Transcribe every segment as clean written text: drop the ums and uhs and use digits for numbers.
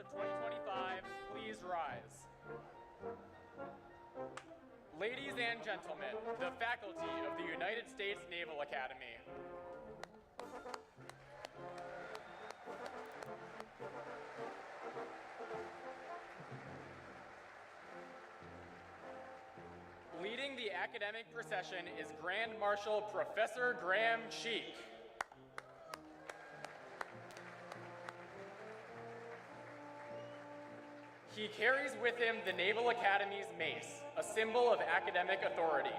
of 2025, please rise. Ladies and gentlemen, the faculty of the United States Naval Academy. Leading the academic procession is Grand Marshal Professor Graham Cheek. He carries with him the Naval Academy's mace, a symbol of academic authority.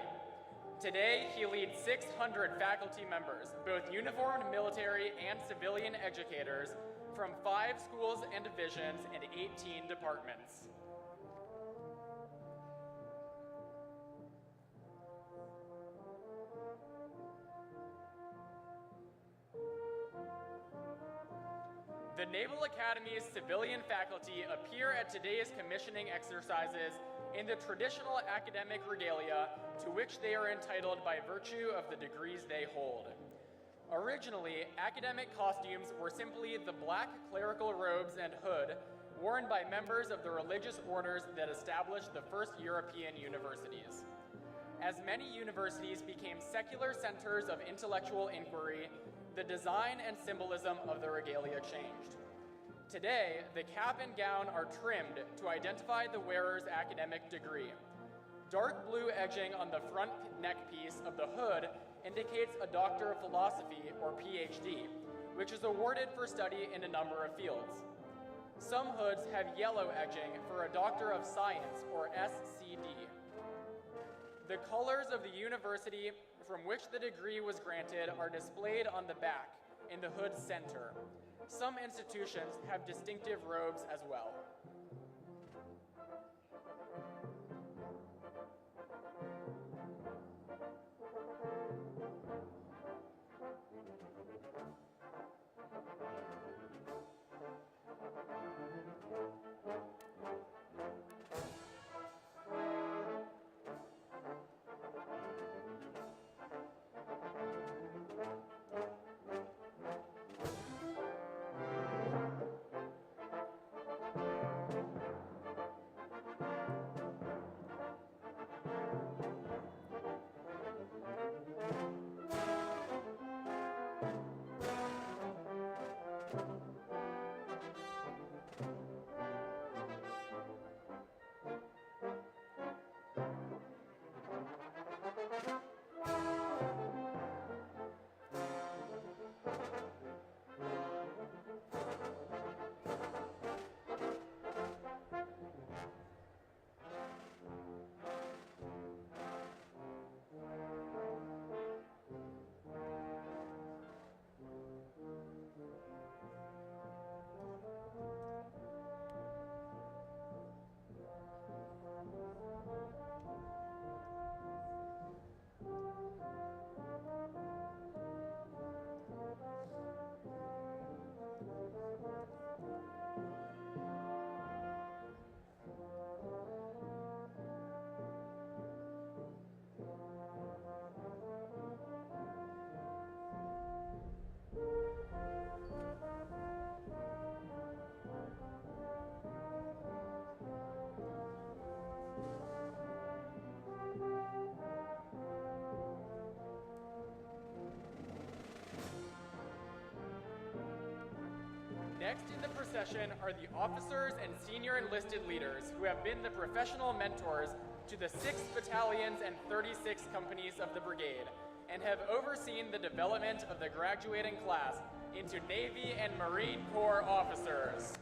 Today, he leads 600 faculty members, both uniformed military and civilian educators, from 5 schools and divisions and 18 departments. The Naval Academy's civilian faculty appear at today's commissioning exercises in the traditional academic regalia to which they are entitled by virtue of the degrees they hold. Originally, academic costumes were simply the black clerical robes and hood worn by members of the religious orders that established the first European universities. As many universities became secular centers of intellectual inquiry, the design and symbolism of the regalia changed. Today, the cap and gown are trimmed to identify the wearer's academic degree. Dark blue edging on the front neck piece of the hood indicates a Doctor of Philosophy, or PhD, which is awarded for study in a number of fields. Some hoods have yellow edging for a Doctor of Science, or SCD. The colors of the university from which the degree was granted are displayed on the back in the hood's center. Some institutions have distinctive robes as well. Next in the procession are the officers and senior enlisted leaders who have been the professional mentors to the 6 battalions and 36 companies of the brigade and have overseen the development of the graduating class into Navy and Marine Corps officers.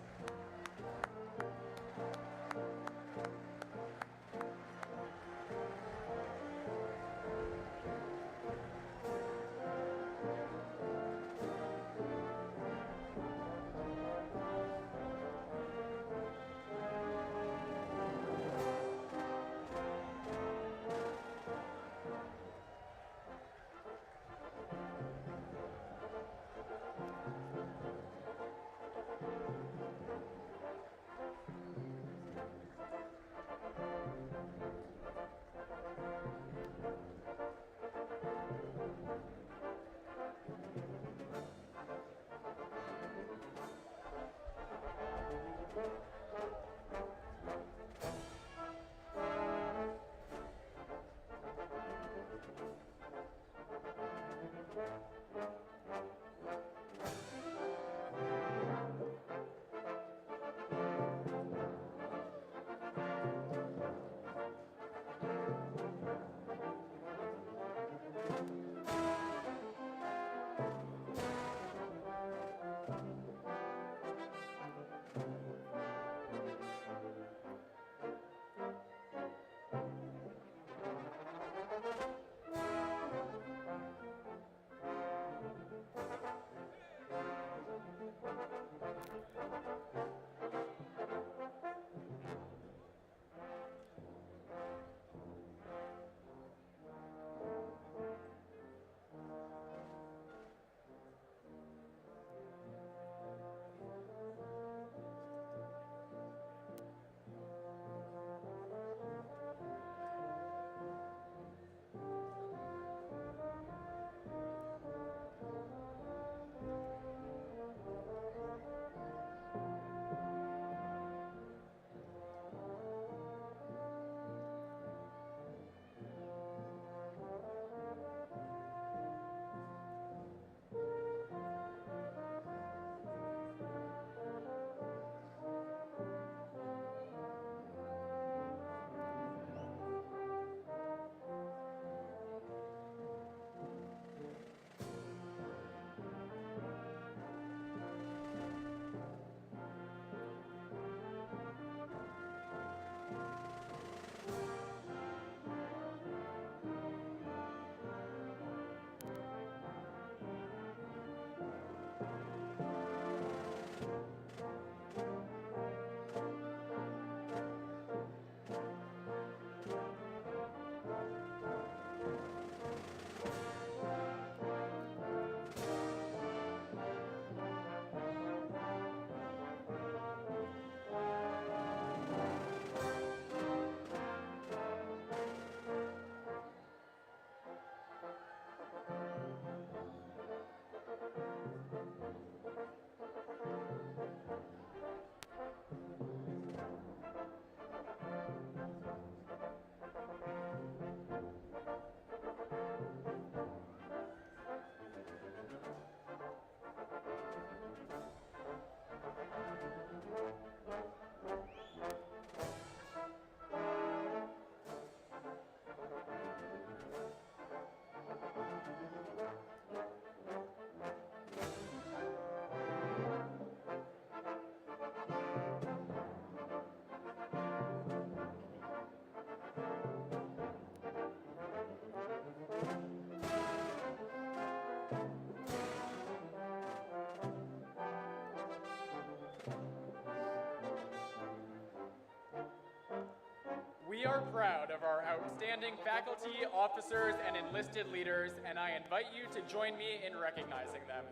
We are proud of our outstanding faculty, officers, and enlisted leaders, and I invite you to join me in recognizing them.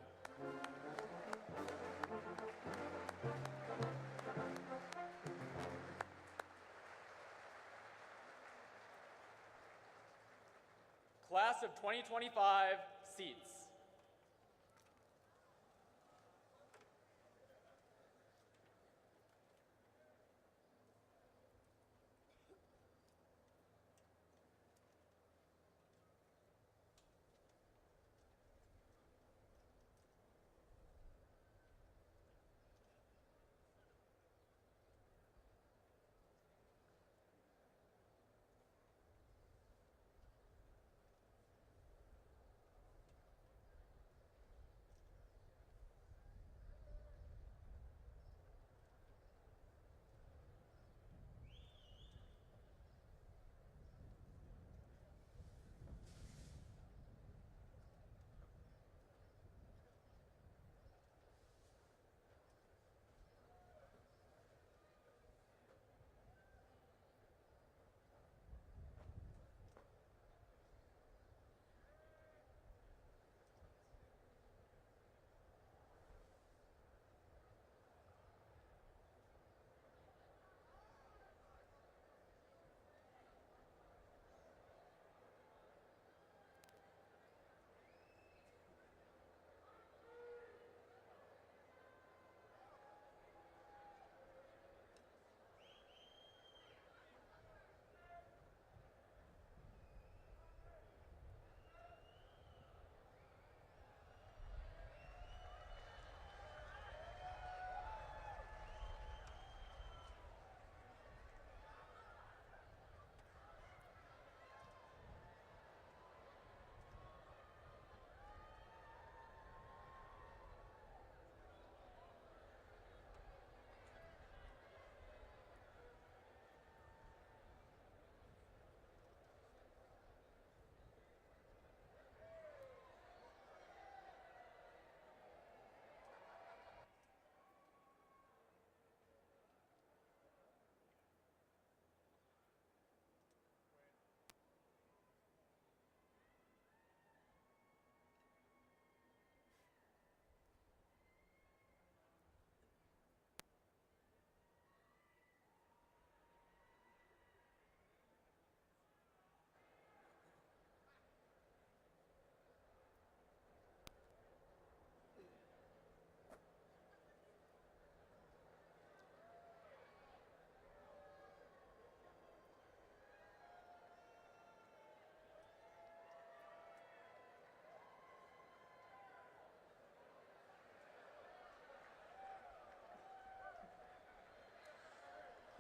Class of 2025, seats.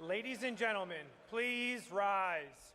Ladies and gentlemen, please rise.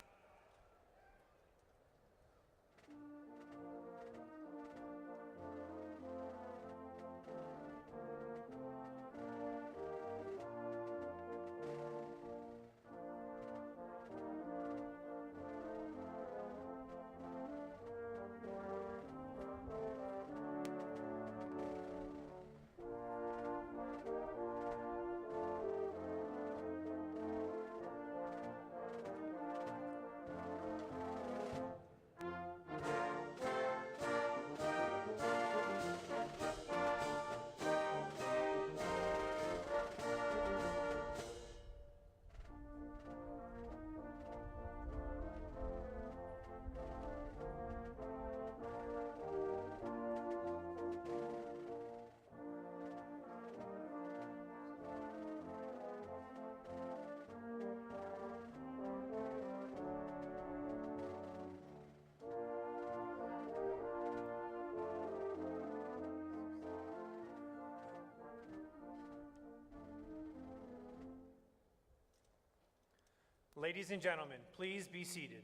Ladies and gentlemen, please be seated.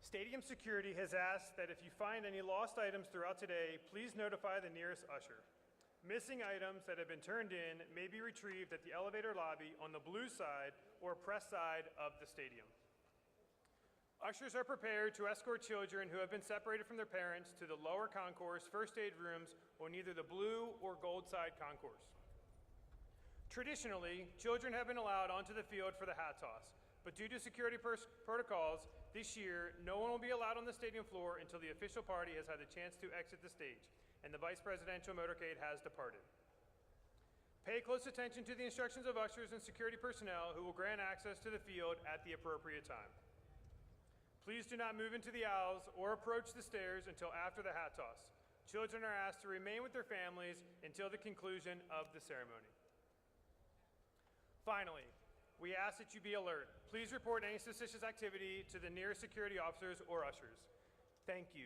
Stadium security has asked that if you find any lost items throughout today, please notify the nearest usher. Missing items that have been turned in may be retrieved at the elevator lobby on the blue side or press side of the stadium. Ushers are prepared to escort children who have been separated from their parents to the lower concourse first aid rooms on either the blue or gold side concourse. Traditionally, children have been allowed onto the field for the hat toss, but due to security protocols, this year, no one will be allowed on the stadium floor until the official party has had the chance to exit the stage and the vice presidential motorcade has departed. Pay close attention to the instructions of ushers and security personnel who will grant access to the field at the appropriate time. Please do not move into the aisles or approach the stairs until after the hat toss. Children are asked to remain with their families until the conclusion of the ceremony. Finally, we ask that you be alert. Please report any suspicious activity to the nearest security officers or ushers. Thank you.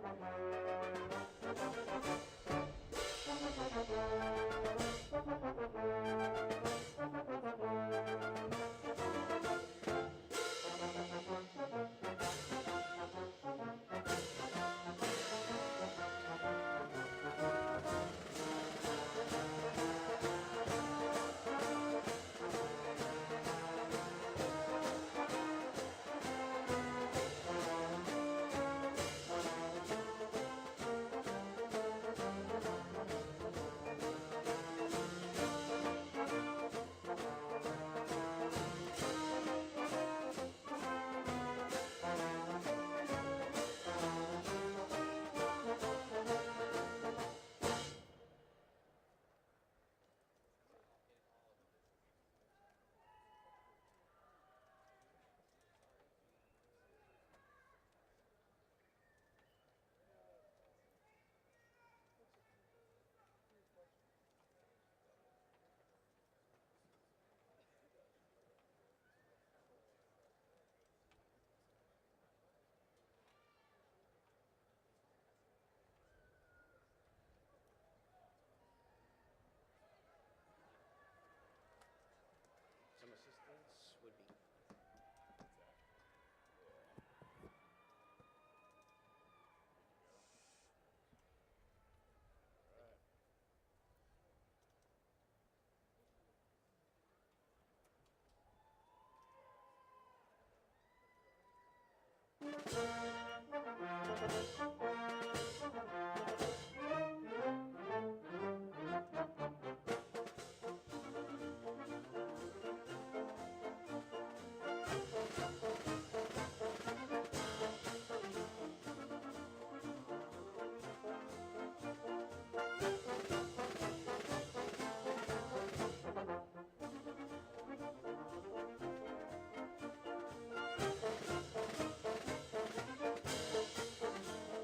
Some assistance would be.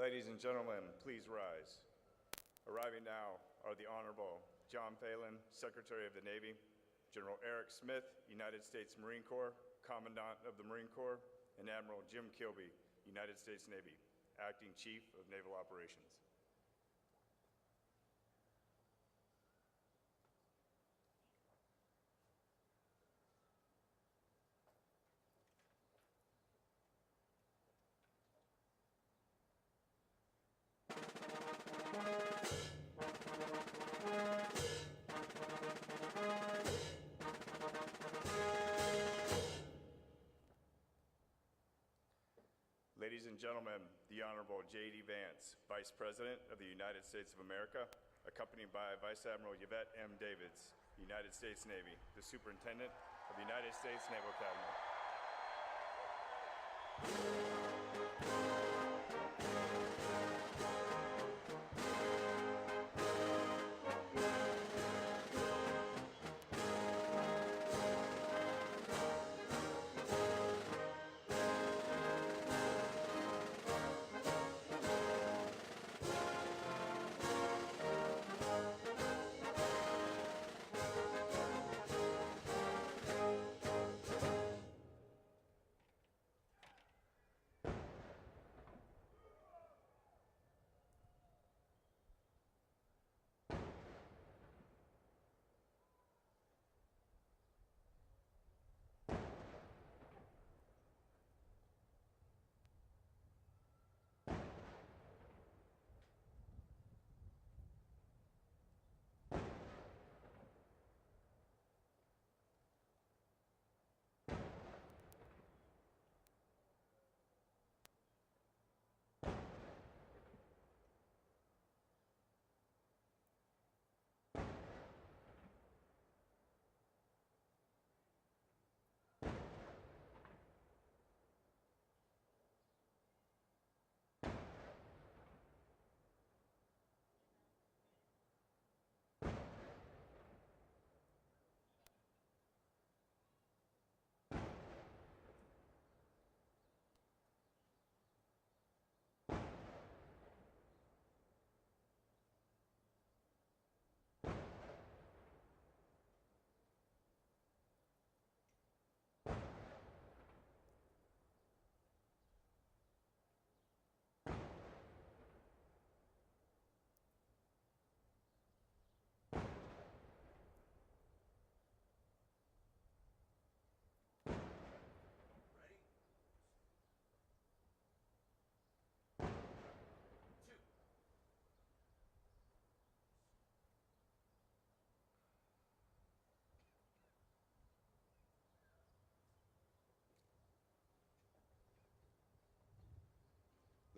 Ladies and gentlemen, please rise. Arriving now are the Honorable John Phelan, Secretary of the Navy, General Eric Smith, United States Marine Corps, Commandant of the Marine Corps, and Admiral Jim Kilby, United States Navy, Acting Chief of Naval Operations. Ladies and gentlemen, the Honorable J.D. Vance, Vice President of the United States of America, accompanied by Vice Admiral Yvette M. Davids, United States Navy, the Superintendent of the United States Naval Academy.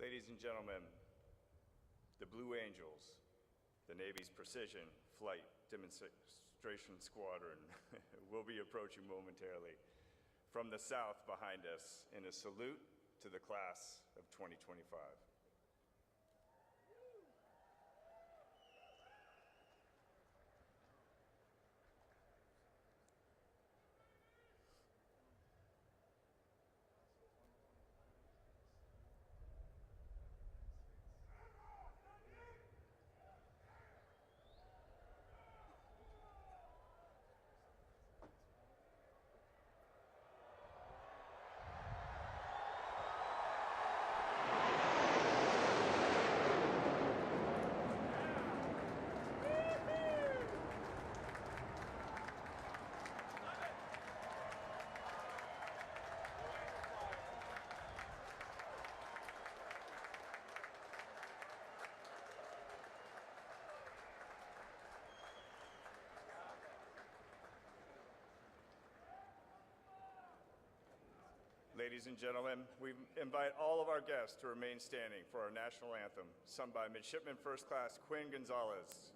Ladies and gentlemen, the Blue Angels, the Navy's Precision Flight Demonstration Squadron, will be approaching momentarily from the south behind us in a salute to the class of 2025. Ladies and gentlemen, we invite all of our guests to remain standing for our national anthem, sung by Midshipman First Class Quinn Gonzalez,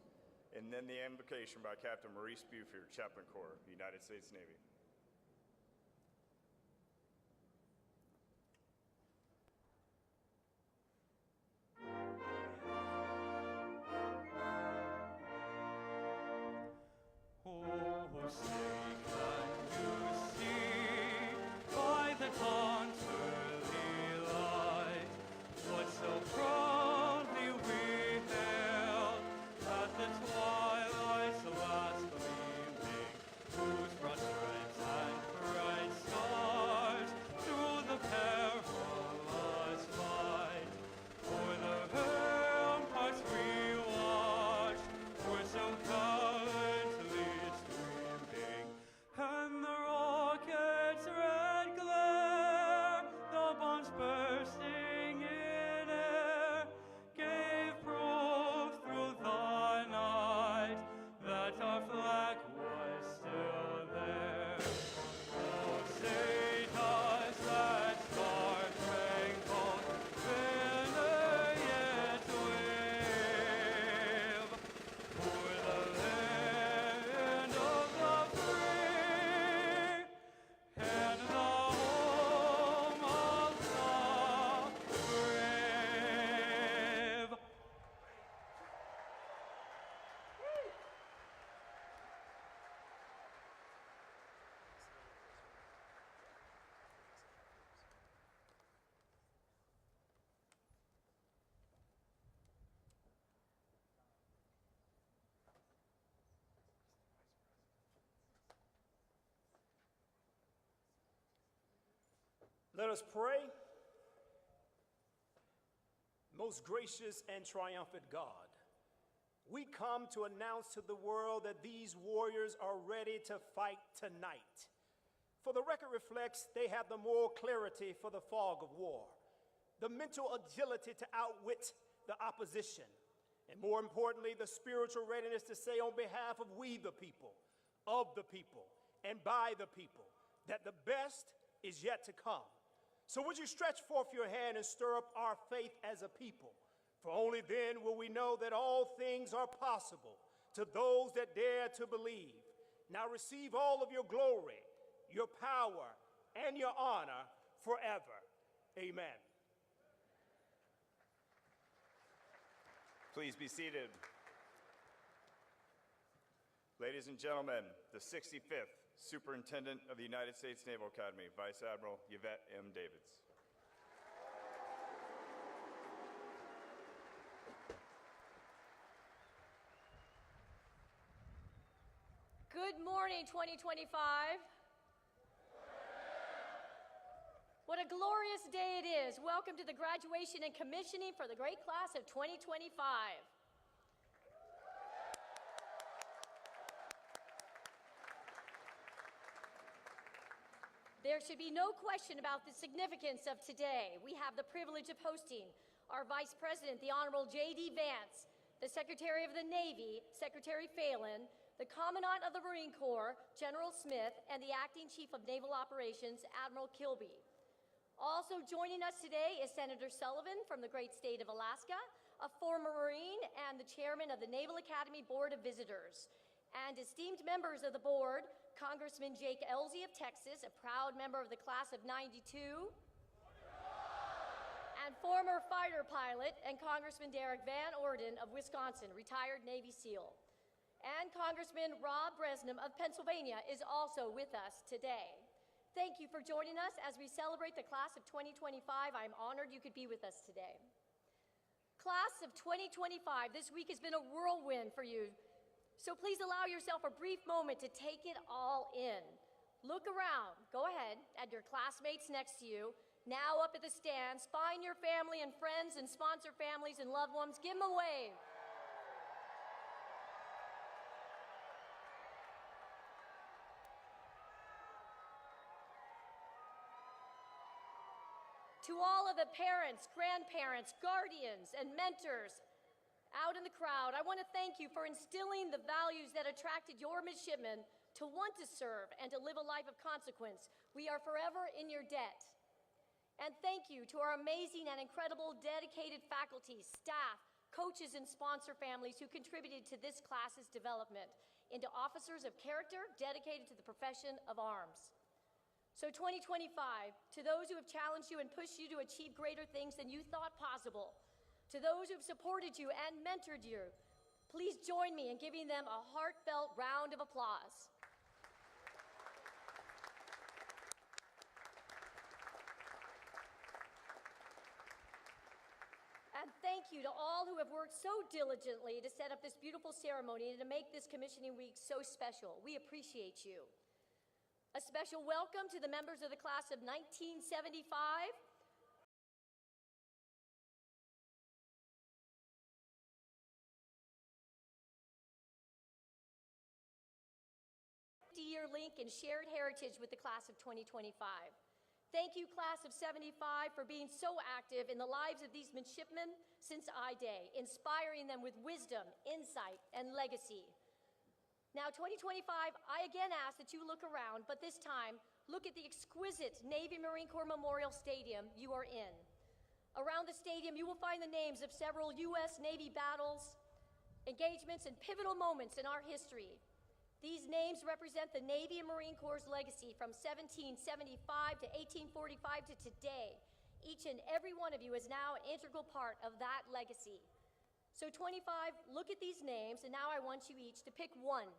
and then the invocation by Captain Maurice Buford, Chaplain Corps, United States Navy. Twilight's last gleaming, whose broad strength Let us pray. Most gracious and triumphant God, we come to announce to the world that these warriors are ready to fight tonight. For the record reflects they have the moral clarity for the fog of war, the mental agility to outwit the opposition, and more importantly, the spiritual readiness to say on behalf of we the people, of the people, and by the people, that the best is yet to come. So would you stretch forth your hand and stir up our faith as a people? For only then will we know that all things are possible to those that dare to believe. Now receive all of your glory, your power, and your honor forever. Amen. Please be seated. Ladies and gentlemen, the 65th Superintendent of the United States Naval Academy, Vice Admiral Yvette M. Davids. Good morning, 2025. What a glorious day it is. Welcome to the graduation and commissioning for the great class of 2025. There should be no question about the significance of today. We have the privilege of hosting our Vice President, the Honorable J.D. Vance, the Secretary of the Navy, Secretary Phelan, the Commandant of the Marine Corps, General Smith, and the Acting Chief of Naval Operations, Admiral Kilby. Also joining us today is Senator Sullivan from the great state of Alaska, a former Marine and the Chairman of the Naval Academy Board of Visitors, and esteemed members of the board, Congressman Jake Elzy of Texas, a proud member of the class of '92, and former fighter pilot and Congressman Derek Van Orden of Wisconsin, retired Navy SEAL. And Congressman Rob Bresnam of Pennsylvania is also with us today. Thank you for joining us as we celebrate the class of 2025. I'm honored you could be with us today. Class of 2025, this week has been a whirlwind for you. So please allow yourself a brief moment to take it all in. Look around, go ahead, at your classmates next to you, now up at the stands, find your family and friends and sponsor families and loved ones, give them a wave. To all of the parents, grandparents, guardians, and mentors out in the crowd, I want to thank you for instilling the values that attracted your midshipmen to want to serve and to live a life of consequence. We are forever in your debt. And thank you to our amazing and incredible dedicated faculty, staff, coaches, and sponsor families who contributed to this class's development into officers of character dedicated to the profession of arms. So 2025, to those who have challenged you and pushed you to achieve greater things than you thought possible, to those who have supported you and mentored you, please join me in giving them a heartfelt round of applause. And thank you to all who have worked so diligently to set up this beautiful ceremony and to make this commissioning week so special. We appreciate you. A special welcome to the members of the class of 1975. Year link and shared heritage with the class of 2025. Thank you, class of '75, for being so active in the lives of these midshipmen since I-Day, inspiring them with wisdom, insight, and legacy. Now, 2025, I again ask that you look around, but this time, look at the exquisite Navy Marine Corps Memorial Stadium you are in. Around the stadium, you will find the names of several US Navy battles, engagements, and pivotal moments in our history. These names represent the Navy and Marine Corps' legacy from 1775 to 1845 to today. Each and every one of you is now an integral part of that legacy. So 25, look at these names, and now I want you each to pick one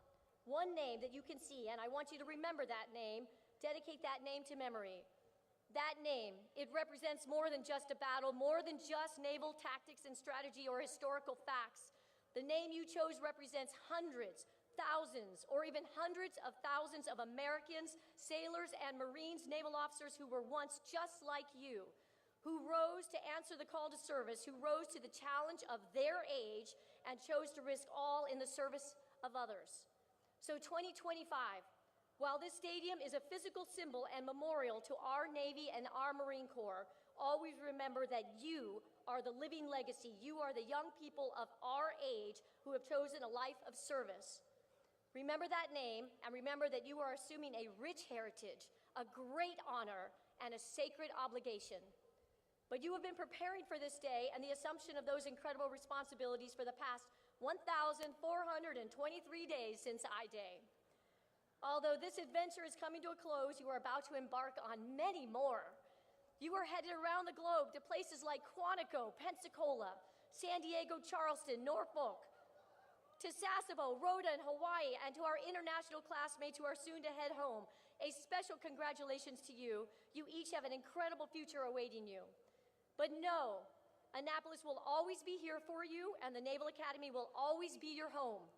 name that you can see, and I want you to remember that name, dedicate that name to memory. That name, it represents more than just a battle, more than just naval tactics and strategy or historical facts. The name you chose represents hundreds, thousands or even hundreds of thousands of Americans, sailors, and Marines, naval officers who were once just like you, who rose to answer the call to service, who rose to the challenge of their age and chose to risk all in the service of others. So 2025, while this stadium is a physical symbol and memorial to our Navy and our Marine Corps, always remember that you are the living legacy. You are the young people of our age who have chosen a life of service. Remember that name, and remember that you are assuming a rich heritage, a great honor, and a sacred obligation. But you have been preparing for this day and the assumption of those incredible responsibilities for the past 1,423 days since I-Day. Although this adventure is coming to a close, you are about to embark on many more. You are headed around the globe to places like Quantico, Pensacola, San Diego, Charleston, Norfolk, to Sasebo, Rhoda, and Hawaii, and to our international classmates who are soon to head home. A special congratulations to you. You each have an incredible future awaiting you. But know, Annapolis will always be here for you, and the Naval Academy will always be your home.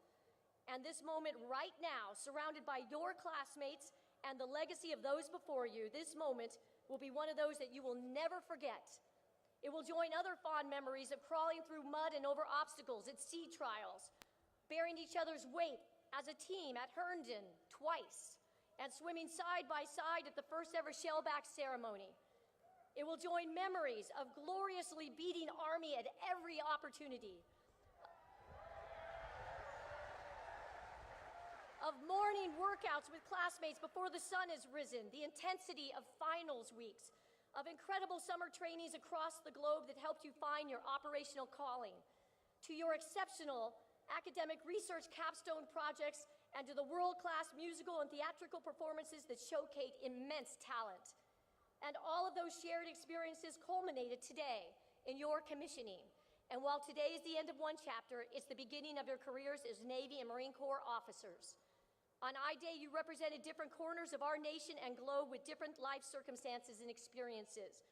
And this moment right now, surrounded by your classmates and the legacy of those before you, this moment will be one of those that you will never forget. It will join other fond memories of crawling through mud and over obstacles at sea trials, bearing each other's weight as a team at Herndon twice, and swimming side by side at the first ever shellback ceremony. It will join memories of gloriously beating Army at every opportunity, of morning workouts with classmates before the sun has risen, the intensity of finals weeks, of incredible summer trainings across the globe that helped you find your operational calling, to your exceptional academic research capstone projects, and to the world-class musical and theatrical performances that showcase immense talent. And all of those shared experiences culminated today in your commissioning. And while today is the end of one chapter, it's the beginning of your careers as Navy and Marine Corps officers. On I-Day, you represented different corners of our nation and globe with different life circumstances and experiences.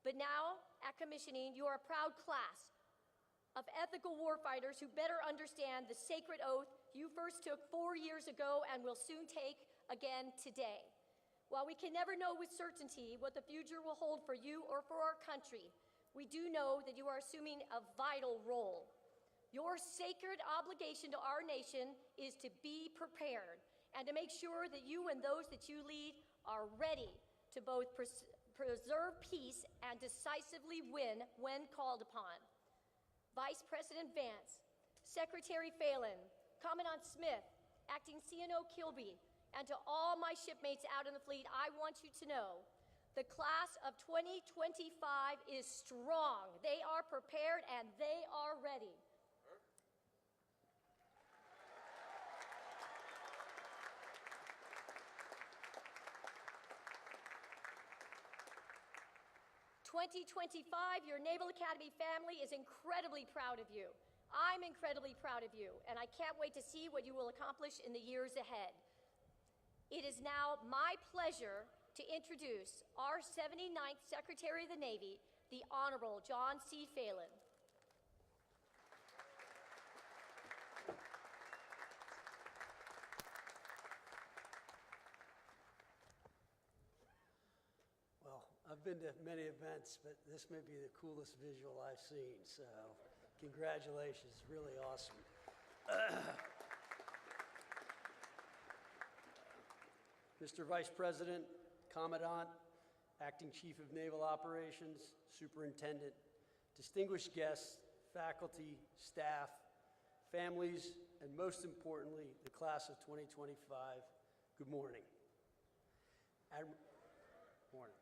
But now, at commissioning, you are a proud class of ethical warfighters who better understand the sacred oath you first took 4 years ago and will soon take again today. While we can never know with certainty what the future will hold for you or for our country, we do know that you are assuming a vital role. Your sacred obligation to our nation is to be prepared and to make sure that you and those that you lead are ready to both preserve peace and decisively win when called upon. Vice President Vance, Secretary Phelan, Commandant Smith, Acting CNO Kilby, and to all my shipmates out in the fleet, I want you to know the class of 2025 is strong. They are prepared and they are ready. '25, your Naval Academy family is incredibly proud of you. I'm incredibly proud of you, and I can't wait to see what you will accomplish in the years ahead. It is now my pleasure to introduce our 79th Secretary of the Navy, the Honorable John C. Phelan. Well, I've been to many events, but this may be the coolest visual I've seen, so congratulations, really awesome. Mr. Vice President, Commandant, Acting Chief of Naval Operations, Superintendent, distinguished guests, faculty, staff, families, and most importantly, the class of 2025, good morning. Morning.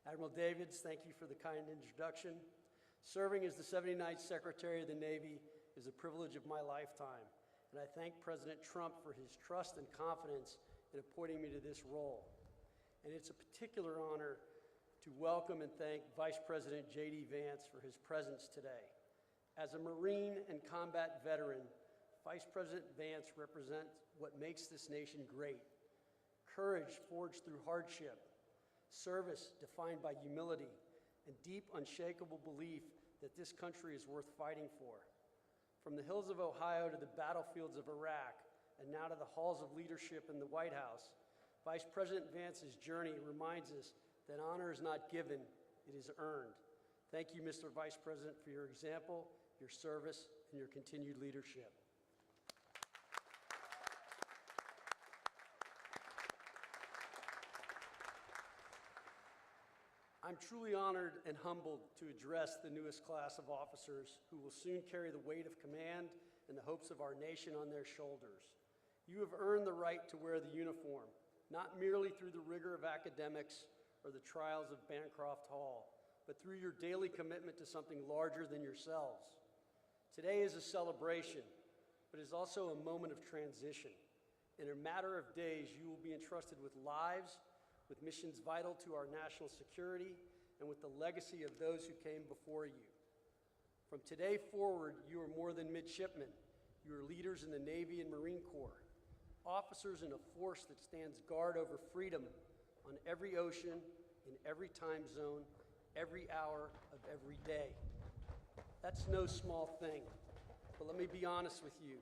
Admiral Davids, thank you for the kind introduction. Serving as the 79th Secretary of the Navy is a privilege of my lifetime, and I thank President Trump for his trust and confidence in appointing me to this role. And it's a particular honor to welcome and thank Vice President J.D. Vance for his presence today. As a Marine and combat veteran, Vice President Vance represents what makes this nation great: courage forged through hardship, service defined by humility, and deep, unshakable belief that this country is worth fighting for. From the hills of Ohio to the battlefields of Iraq, and now to the halls of leadership in the White House, Vice President Vance's journey reminds us that honor is not given, it is earned. Thank you, Mr. Vice President, for your example, your service, and your continued leadership. I'm truly honored and humbled to address the newest class of officers who will soon carry the weight of command and the hopes of our nation on their shoulders. You have earned the right to wear the uniform, not merely through the rigor of academics or the trials of Bancroft Hall, but through your daily commitment to something larger than yourselves. Today is a celebration, but is also a moment of transition. In a matter of days, you will be entrusted with lives, with missions vital to our national security, and with the legacy of those who came before you. From today forward, you are more than midshipmen. You are leaders in the Navy and Marine Corps, officers in a force that stands guard over freedom on every ocean, in every time zone, every hour of every day. That's no small thing, but let me be honest with you.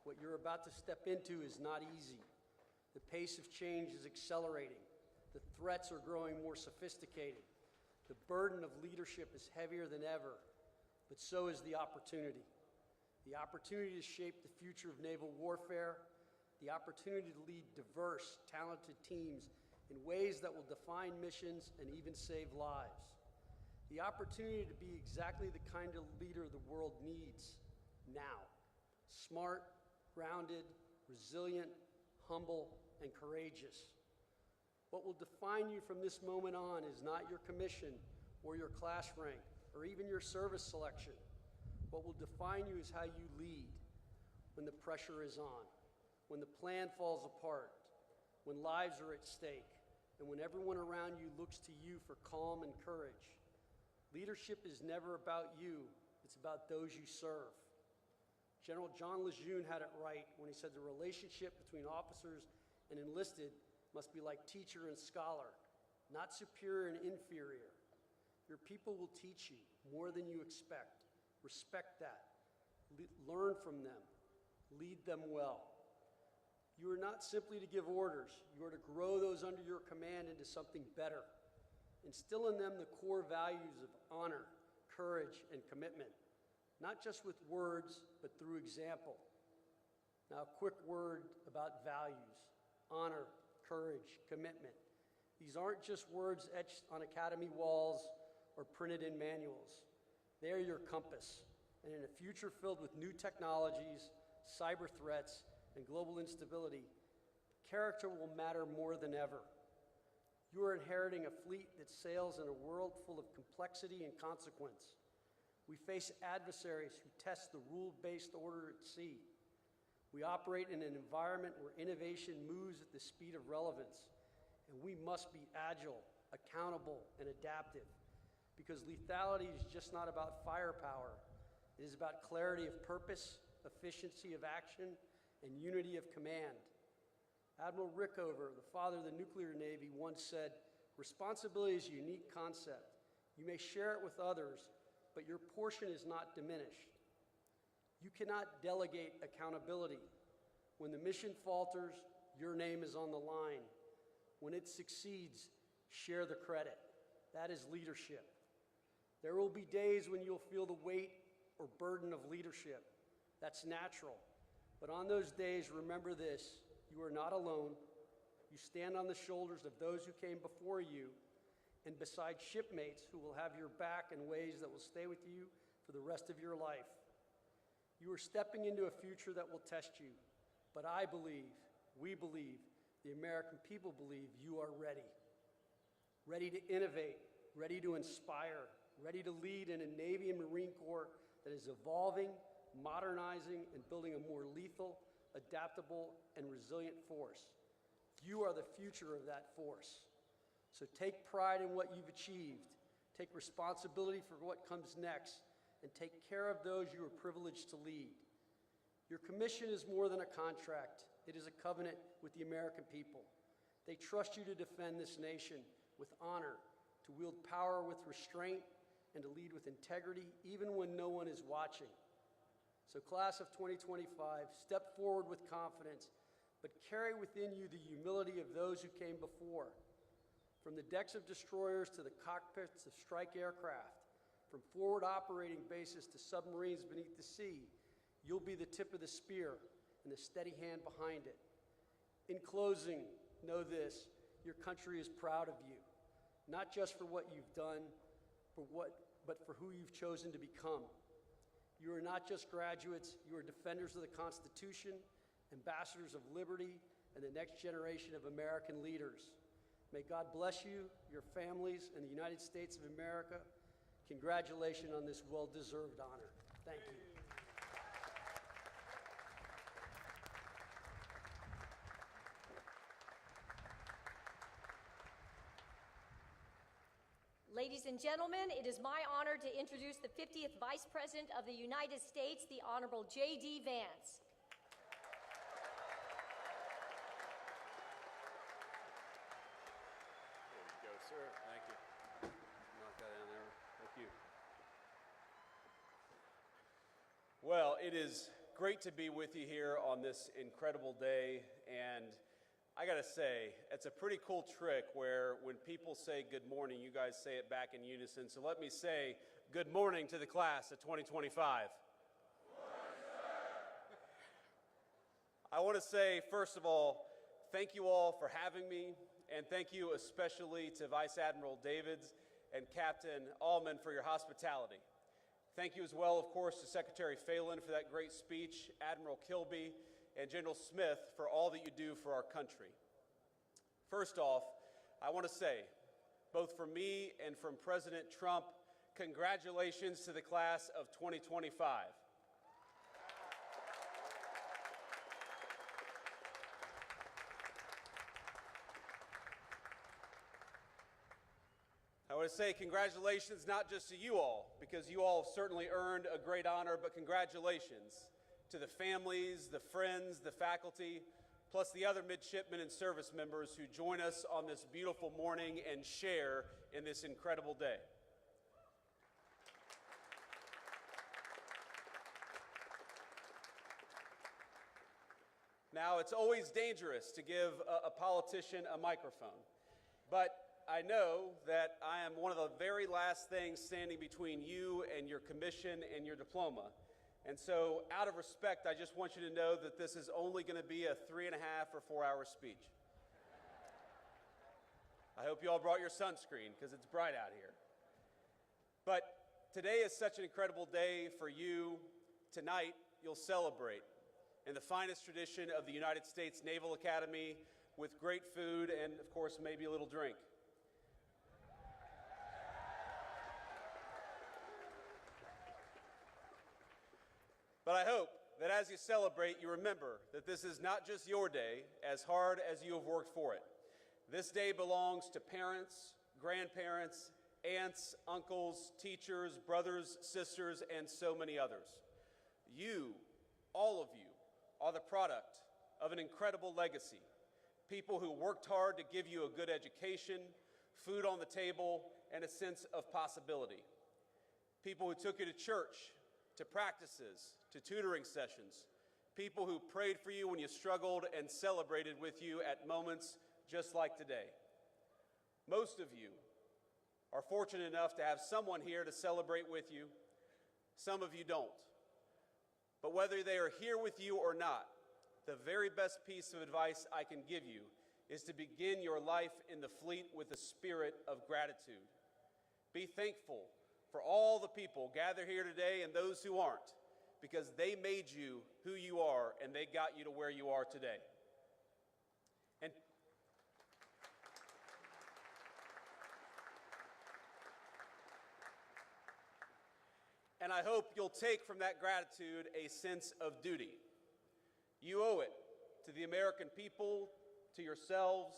What you're about to step into is not easy. The pace of change is accelerating. The threats are growing more sophisticated. The burden of leadership is heavier than ever, but so is the opportunity. The opportunity to shape the future of naval warfare, the opportunity to lead diverse, talented teams in ways that will define missions and even save lives. The opportunity to be exactly the kind of leader the world needs now. Smart, grounded, resilient, humble, and courageous. What will define you from this moment on is not your commission or your class rank or even your service selection. What will define you is how you lead when the pressure is on, when the plan falls apart, when lives are at stake, and when everyone around you looks to you for calm and courage. Leadership is never about you, it's about those you serve. General John Lejeune had it right when he said the relationship between officers and enlisted must be like teacher and scholar, not superior and inferior. Your people will teach you more than you expect. Respect that. Learn from them. Lead them well. You are not simply to give orders. You are to grow those under your command into something better. Instill in them the core values of honor, courage, and commitment, not just with words, but through example. Now, a quick word about values: honor, courage, commitment. These aren't just words etched on academy walls or printed in manuals. They are your compass. And in a future filled with new technologies, cyber threats, and global instability, character will matter more than ever. You are inheriting a fleet that sails in a world full of complexity and consequence. We face adversaries who test the rule-based order at sea. We operate in an environment where innovation moves at the speed of relevance, and we must be agile, accountable, and adaptive, because lethality is just not about firepower. It is about clarity of purpose, efficiency of action, and unity of command. Admiral Rickover, the father of the nuclear navy, once said, "Responsibility is a unique concept. You may share it with others, but your portion is not diminished. You cannot delegate accountability. When the mission falters, your name is on the line. When it succeeds, share the credit. That is leadership. There will be days when you'll feel the weight or burden of leadership. That's natural. But on those days, remember this: you are not alone. You stand on the shoulders of those who came before you and beside shipmates who will have your back in ways that will stay with you for the rest of your life. You are stepping into a future that will test you, but I believe, we believe, the American people believe you are ready. Ready to innovate, ready to inspire, ready to lead in a Navy and Marine Corps that is evolving, modernizing, and building a more lethal, adaptable, and resilient force. You are the future of that force. So take pride in what you've achieved, take responsibility for what comes next, and take care of those you are privileged to lead. Your commission is more than a contract. It is a covenant with the American people. They trust you to defend this nation with honor, to wield power with restraint, and to lead with integrity even when no one is watching. So class of 2025, step forward with confidence, but carry within you the humility of those who came before. From the decks of destroyers to the cockpits of strike aircraft, from forward operating bases to submarines beneath the sea, you'll be the tip of the spear and the steady hand behind it. In closing, know this, your country is proud of you, not just for what you've done, but for who you've chosen to become. You are not just graduates, you are defenders of the Constitution, ambassadors of liberty, and the next generation of American leaders. May God bless you, your families, and the United States of America. Congratulations on this well-deserved honor. Thank you. Ladies and gentlemen, it is my honor to introduce the 50th Vice President of the United States, the Honorable J.D. Vance. There you go, sir. Thank you. Knock that down there. Thank you. Well, it is great to be with you here on this incredible day, and I gotta say, it's a pretty cool trick where when people say good morning, you guys say it back in unison. So let me say good morning to the class of 2025. Good morning, I want to say, first of all, thank you all for having me, and thank you especially to Vice Admiral Davids and Captain Allman for your hospitality. Thank you as well, of course, to Secretary Phelan for that great speech, Admiral Kilby, and General Smith for all that you do for our country. First off, I want to say, both from me and from President Trump, congratulations to the class of 2025. I want to say congratulations not just to you all, because you all have certainly earned a great honor, but congratulations to the families, the friends, the faculty, plus the other midshipmen and service members who join us on this beautiful morning and share in this incredible day. Now, it's always dangerous to give a politician a microphone, but I know that I am one of the very last things standing between you and your commission and your diploma. And so, out of respect, I just want you to know that this is only going to be a 3.5 or 4 hour speech. I hope you all brought your sunscreen, because it's bright out here. But today is such an incredible day for you. Tonight, you'll celebrate in the finest tradition of the United States Naval Academy with great food and, of course, maybe a little drink. But I hope that as you celebrate, you remember that this is not just your day, as hard as you have worked for it. This day belongs to parents, grandparents, aunts, uncles, teachers, brothers, sisters, and so many others. You, all of you, are the product of an incredible legacy. People who worked hard to give you a good education, food on the table, and a sense of possibility. People who took you to church, to practices, to tutoring sessions, people who prayed for you when you struggled and celebrated with you at moments just like today. Most of you are fortunate enough to have someone here to celebrate with you. Some of you don't. But whether they are here with you or not, the very best piece of advice I can give you is to begin your life in the fleet with a spirit of gratitude. Be thankful for all the people gathered here today and those who aren't, because they made you who you are and they got you to where you are today. And I hope you'll take from that gratitude a sense of duty. You owe it to the American people, to yourselves,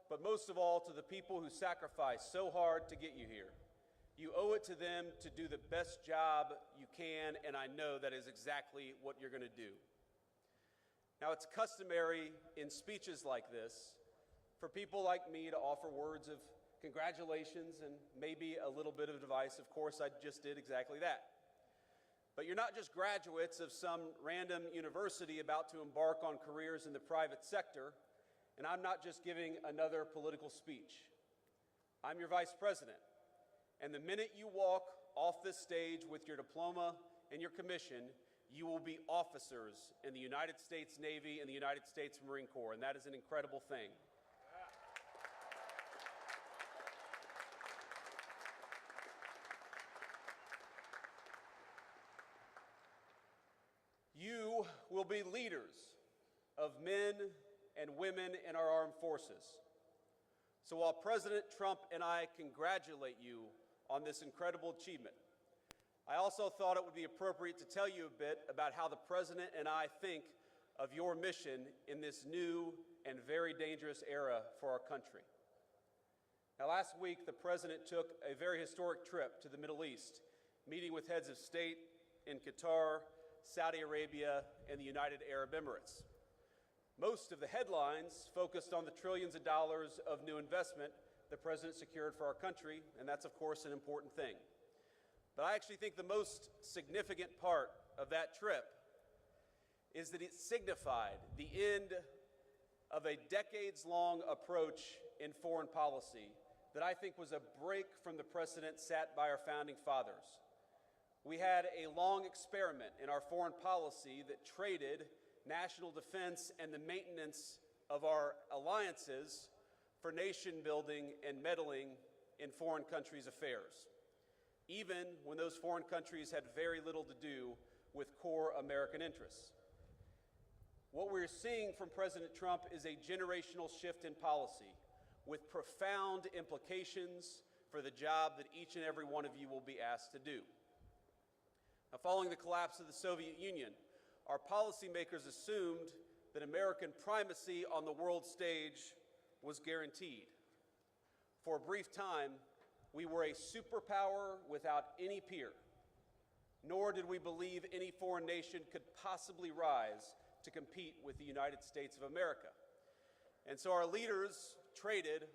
but most of all to the people who sacrificed so hard to get you here. You owe it to them to do the best job you can, and I know that is exactly what you're going to do. Now, it's customary in speeches like this for people like me to offer words of congratulations and maybe a little bit of advice. Of course, I just did exactly that. But you're not just graduates of some random university about to embark on careers in the private sector, and I'm not just giving another political speech. I'm your vice president, and the minute you walk off this stage with your diploma and your commission, you will be officers in the United States Navy and the United States Marine Corps, and that is an incredible thing. You will be leaders of men and women in our armed forces. So while President Trump and I congratulate you on this incredible achievement, I also thought it would be appropriate to tell you a bit about how the President and I think of your mission in this new and very dangerous era for our country. Now, last week, the President took a very historic trip to the Middle East, meeting with heads of state in Qatar, Saudi Arabia, and the United Arab Emirates. Most of the headlines focused on the trillions of dollars of new investment the President secured for our country, and that's, of course, an important thing. But I actually think the most significant part of that trip is that it signified the end of a decades-long approach in foreign policy that I think was a break from the precedent set by our founding fathers. We had a long experiment in our foreign policy that traded national defense and the maintenance of our alliances for nation building and meddling in foreign countries' affairs, even when those foreign countries had very little to do with core American interests. What we're seeing from President Trump is a generational shift in policy with profound implications for the job that each and every one of you will be asked to do. Now, following the collapse of the Soviet Union, our policymakers assumed that American primacy on the world stage was guaranteed. For a brief time, we were a superpower without any peer, nor did we believe any foreign nation could possibly rise to compete with the United States of America. And so our leaders traded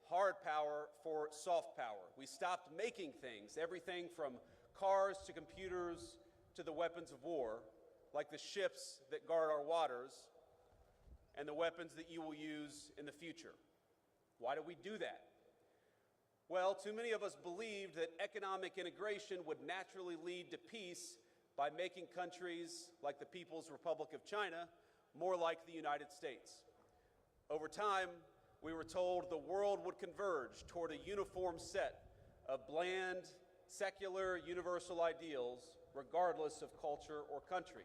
hard power for soft power. We stopped making things, everything from cars to computers to the weapons of war, like the ships that guard our waters and the weapons that you will use in the future. Why do we do that? Well, too many of us believed that economic integration would naturally lead to peace by making countries like the People's Republic of China more like the United States. Over time, we were told the world would converge toward a uniform set of bland, secular, universal ideals, regardless of culture or country.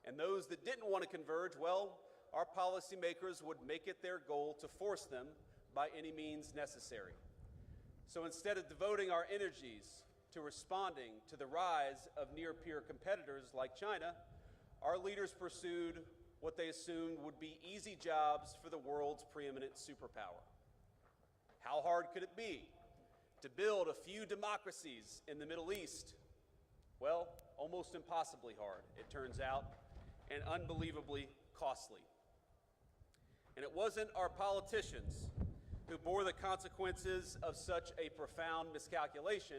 And those that didn't want to converge, well, our policymakers would make it their goal to force them by any means necessary. So instead of devoting our energies to responding to the rise of near-peer competitors like China, our leaders pursued what they assumed would be easy jobs for the world's preeminent superpower. How hard could it be to build a few democracies in the Middle East? Well, almost impossibly hard, it turns out, and unbelievably costly. And it wasn't our politicians who bore the consequences of such a profound miscalculation.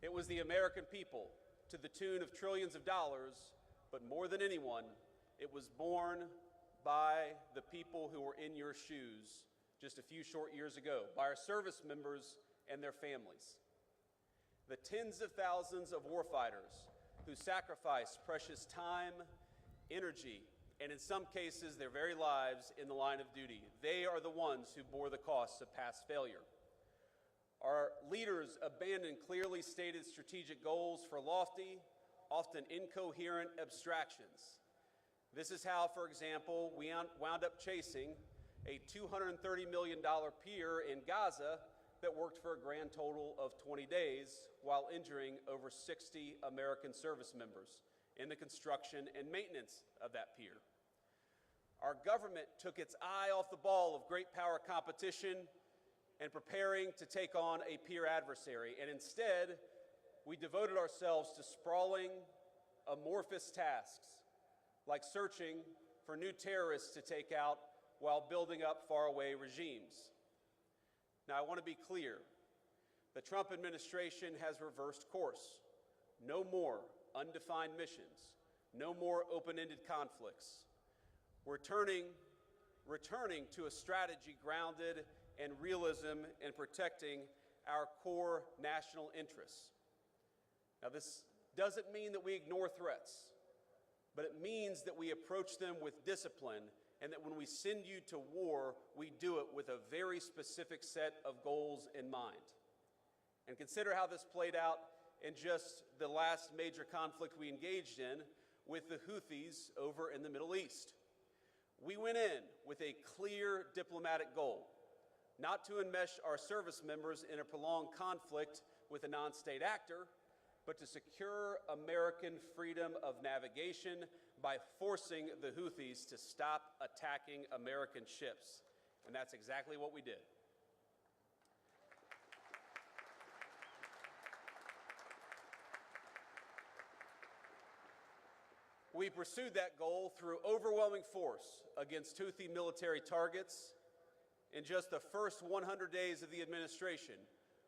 It was the American people, to the tune of trillions of dollars, but more than anyone, it was borne by the people who were in your shoes just a few short years ago, by our service members and their families. The tens of thousands of warfighters who sacrificed precious time, energy, and in some cases their very lives in the line of duty. They are the ones who bore the costs of past failure. Our leaders abandoned clearly stated strategic goals for lofty, often incoherent abstractions. This is how, for example, we wound up chasing a $230 million pier in Gaza that worked for a grand total of 20 days while injuring over 60 American service members in the construction and maintenance of that pier. Our government took its eye off the ball of great power competition and preparing to take on a peer adversary, and instead, we devoted ourselves to sprawling, amorphous tasks like searching for new terrorists to take out while building up faraway regimes. Now, I want to be clear. The Trump administration has reversed course. No more undefined missions, no more open-ended conflicts. We're returning to a strategy grounded in realism and protecting our core national interests. Now, this doesn't mean that we ignore threats, but it means that we approach them with discipline, and that when we send you to war, we do it with a very specific set of goals in mind. And consider how this played out in just the last major conflict we engaged in with the Houthis over in the Middle East. We went in with a clear diplomatic goal, not to enmesh our service members in a prolonged conflict with a non-state actor, but to secure American freedom of navigation by forcing the Houthis to stop attacking American ships. And that's exactly what we did. We pursued that goal through overwhelming force against Houthi military targets. In just the first 100 days of the administration,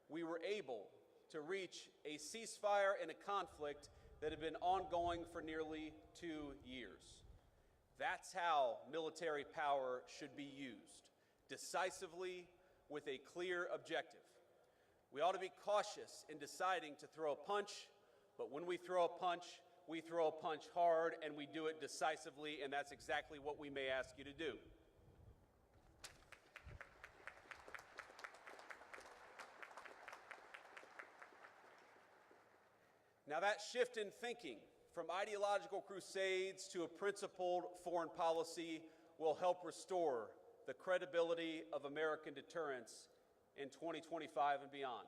we were able to reach a ceasefire in a conflict that had been ongoing for nearly 2 years. That's how military power should be used, decisively with a clear objective. We ought to be cautious in deciding to throw a punch, but when we throw a punch hard, and we do it decisively, and that's exactly what we may ask you to do. Now, that shift in thinking from ideological crusades to a principled foreign policy will help restore the credibility of American deterrence in 2025 and beyond.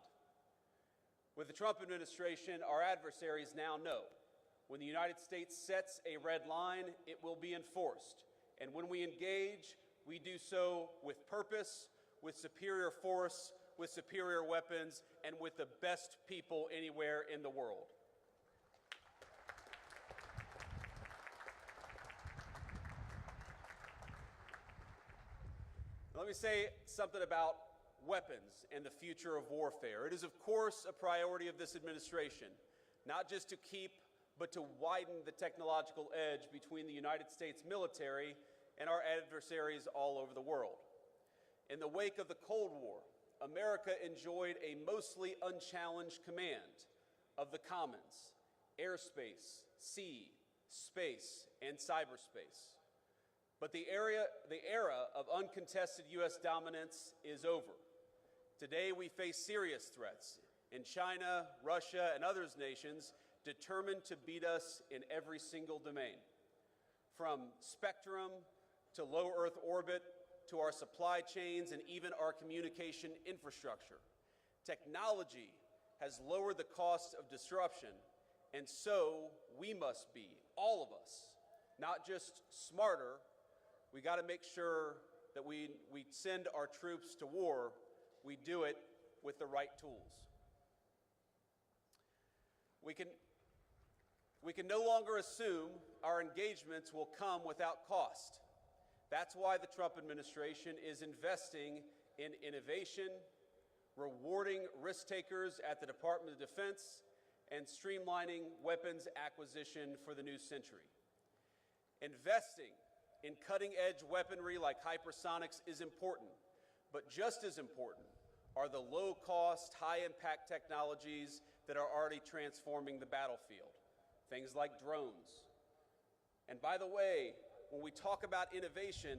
With the Trump administration, our adversaries now know when the United States sets a red line, it will be enforced. And when we engage, we do so with purpose, with superior force, with superior weapons, and with the best people anywhere in the world. Let me say something about weapons and the future of warfare. It is, of course, a priority of this administration, not just to keep, but to widen the technological edge between the United States military and our adversaries all over the world. In the wake of the Cold War, America enjoyed a mostly unchallenged command of the commons: airspace, sea, space, and cyberspace. But the era of uncontested U.S. dominance is over. Today, we face serious threats in China, Russia, and other nations determined to beat us in every single domain, from spectrum to low Earth orbit to our supply chains and even our communication infrastructure. Technology has lowered the cost of disruption, and so we must be, all of us, not just smarter. We got to make sure that we send our troops to war, we do it with the right tools. We can no longer assume our engagements will come without cost. That's why the Trump administration is investing in innovation, rewarding risk takers at the Department of Defense, and streamlining weapons acquisition for the new century. Investing in cutting-edge weaponry like hypersonics is important, but just as important are the low-cost, high-impact technologies that are already transforming the battlefield, things like drones. And by the way, when we talk about innovation,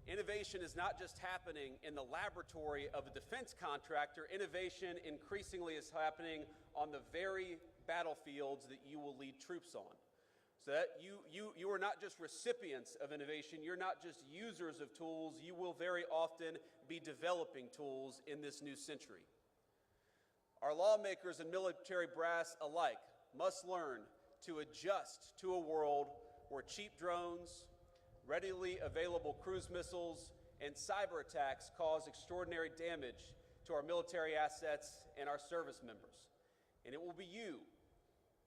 innovation is not just happening in the laboratory of a defense contractor. Innovation increasingly is happening on the very battlefields that you will lead troops on. So that you are not just recipients of innovation, you're not just users of tools, you will very often be developing tools in this new century. Our lawmakers and military brass alike must learn to adjust to a world where cheap drones, readily available cruise missiles, and cyber attacks cause extraordinary damage to our military assets and our service members. And it will be you,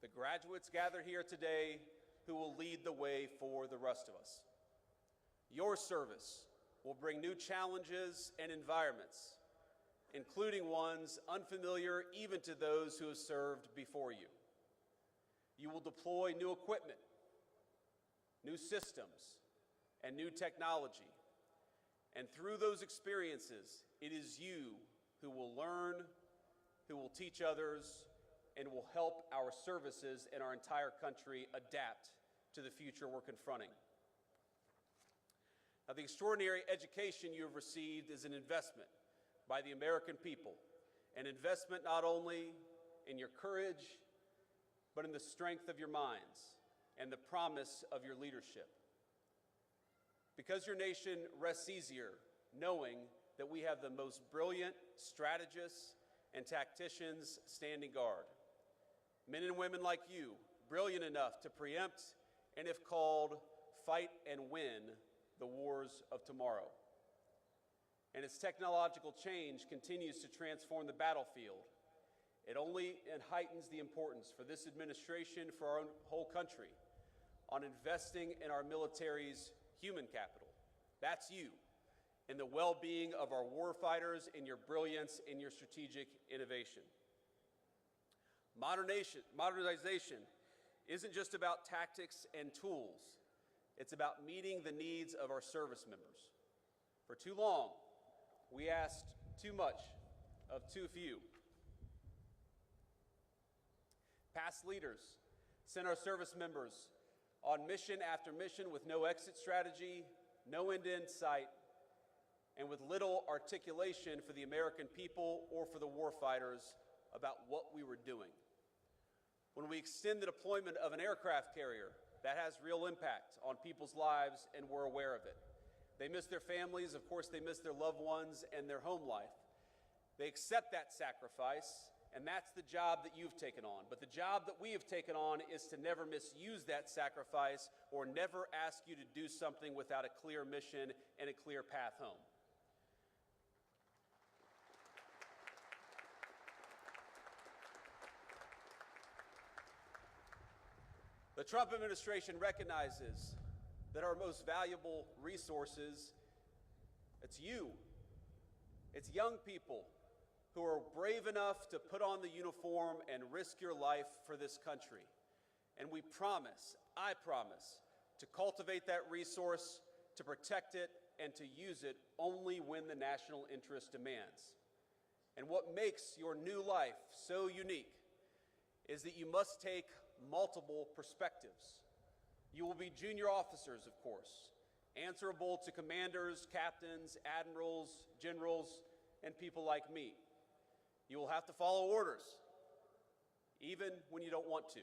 the graduates gathered here today, who will lead the way for the rest of us. Your service will bring new challenges and environments, including ones unfamiliar even to those who have served before you. You will deploy new equipment, new systems, and new technology. And through those experiences, it is you who will learn, who will teach others, and will help our services and our entire country adapt to the future we're confronting. Now, the extraordinary education you have received is an investment by the American people, an investment not only in your courage, but in the strength of your minds and the promise of your leadership. Because your nation rests easier knowing that we have the most brilliant strategists and tacticians standing guard. Men and women like you, brilliant enough to preempt and, if called, fight and win the wars of tomorrow. And as technological change continues to transform the battlefield, it only heightens the importance for this administration, for our whole country, on investing in our military's human capital. That's you, in the well-being of our warfighters, in your brilliance, in your strategic innovation. Modernization isn't just about tactics and tools. It's about meeting the needs of our service members. For too long, we asked too much of too few. Past leaders sent our service members on mission after mission with no exit strategy, no end in sight, and with little articulation for the American people or for the warfighters about what we were doing. When we extend the deployment of an aircraft carrier, that has real impact on people's lives, and we're aware of it. They miss their families, of course they miss their loved ones and their home life. They accept that sacrifice, and that's the job that you've taken on. But the job that we have taken on is to never misuse that sacrifice or never ask you to do something without a clear mission and a clear path home. The Trump administration recognizes that our most valuable resources, it's you. It's young people who are brave enough to put on the uniform and risk your life for this country. And we promise, I promise, to cultivate that resource, to protect it, and to use it only when the national interest demands. And what makes your new life so unique is that you must take multiple perspectives. You will be junior officers, of course, answerable to commanders, captains, admirals, generals, and people like me. You will have to follow orders, even when you don't want to.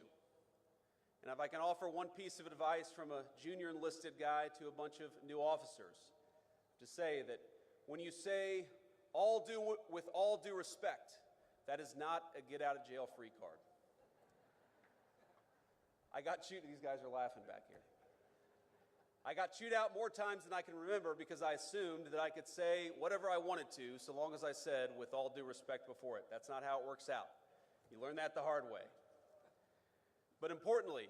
And if I can offer one piece of advice from a junior enlisted guy to a bunch of new officers, to say that when you say with all due respect, that is not a get out of jail free card. These guys are laughing back here. I got chewed out more times than I can remember because I assumed that I could say whatever I wanted to so long as I said with all due respect before it. That's not how it works out. You learn that the hard way. But importantly,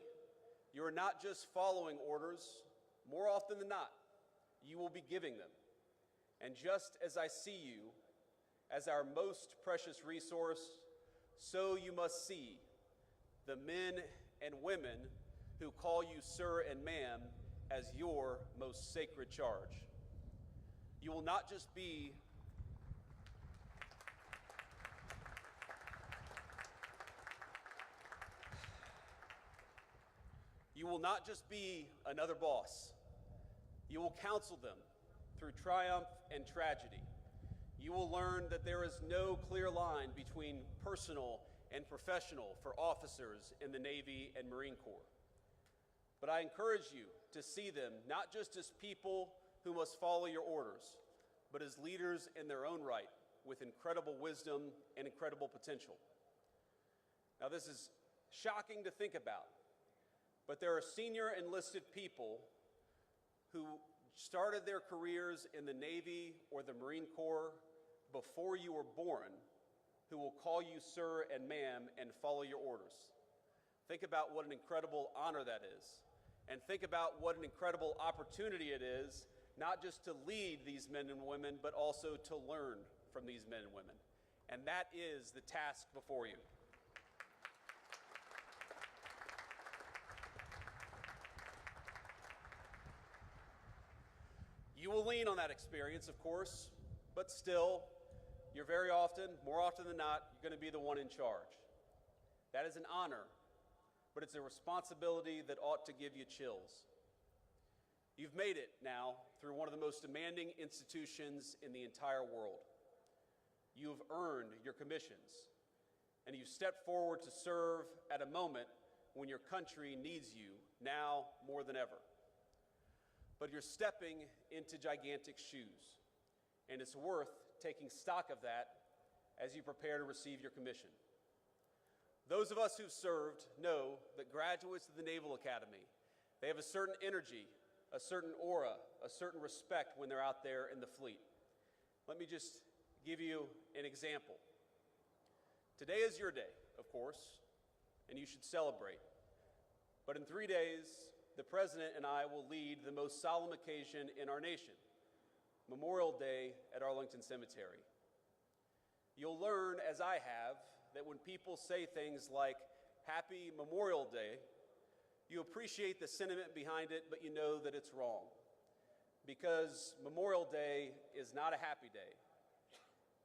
you are not just following orders. More often than not, you will be giving them. And just as I see you as our most precious resource, so you must see the men and women who call you sir and ma'am as your most sacred charge. You will not just be another boss. You will counsel them through triumph and tragedy. You will learn that there is no clear line between personal and professional for officers in the Navy and Marine Corps. But I encourage you to see them not just as people who must follow your orders, but as leaders in their own right with incredible wisdom and incredible potential. Now, this is shocking to think about, but there are senior enlisted people who started their careers in the Navy or the Marine Corps before you were born, who will call you sir and ma'am and follow your orders. Think about what an incredible honor that is. And think about what an incredible opportunity it is, not just to lead these men and women, but also to learn from these men and women. And that is the task before you. will lean on that experience, of course, but still, you're more often than not, you're going to be the one in charge. That is an honor, but it's a responsibility that ought to give you chills. You've made it now through one of the most demanding institutions in the entire world. You have earned your commissions, and you've stepped forward to serve at a moment when your country needs you now more than ever. But you're stepping into gigantic shoes, and it's worth taking stock of that as you prepare to receive your commission. Those of us who've served know that graduates of the Naval Academy, they have a certain energy, a certain aura, a certain respect when they're out there in the fleet. Let me just give you an example. Today is your day, of course, and you should celebrate. But in 3 days, the President and I will lead the most solemn occasion in our nation, Memorial Day at Arlington Cemetery. You'll learn, as I have, that when people say things like, "Happy Memorial Day," you appreciate the sentiment behind it, but you know that it's wrong. Because Memorial Day is not a happy day.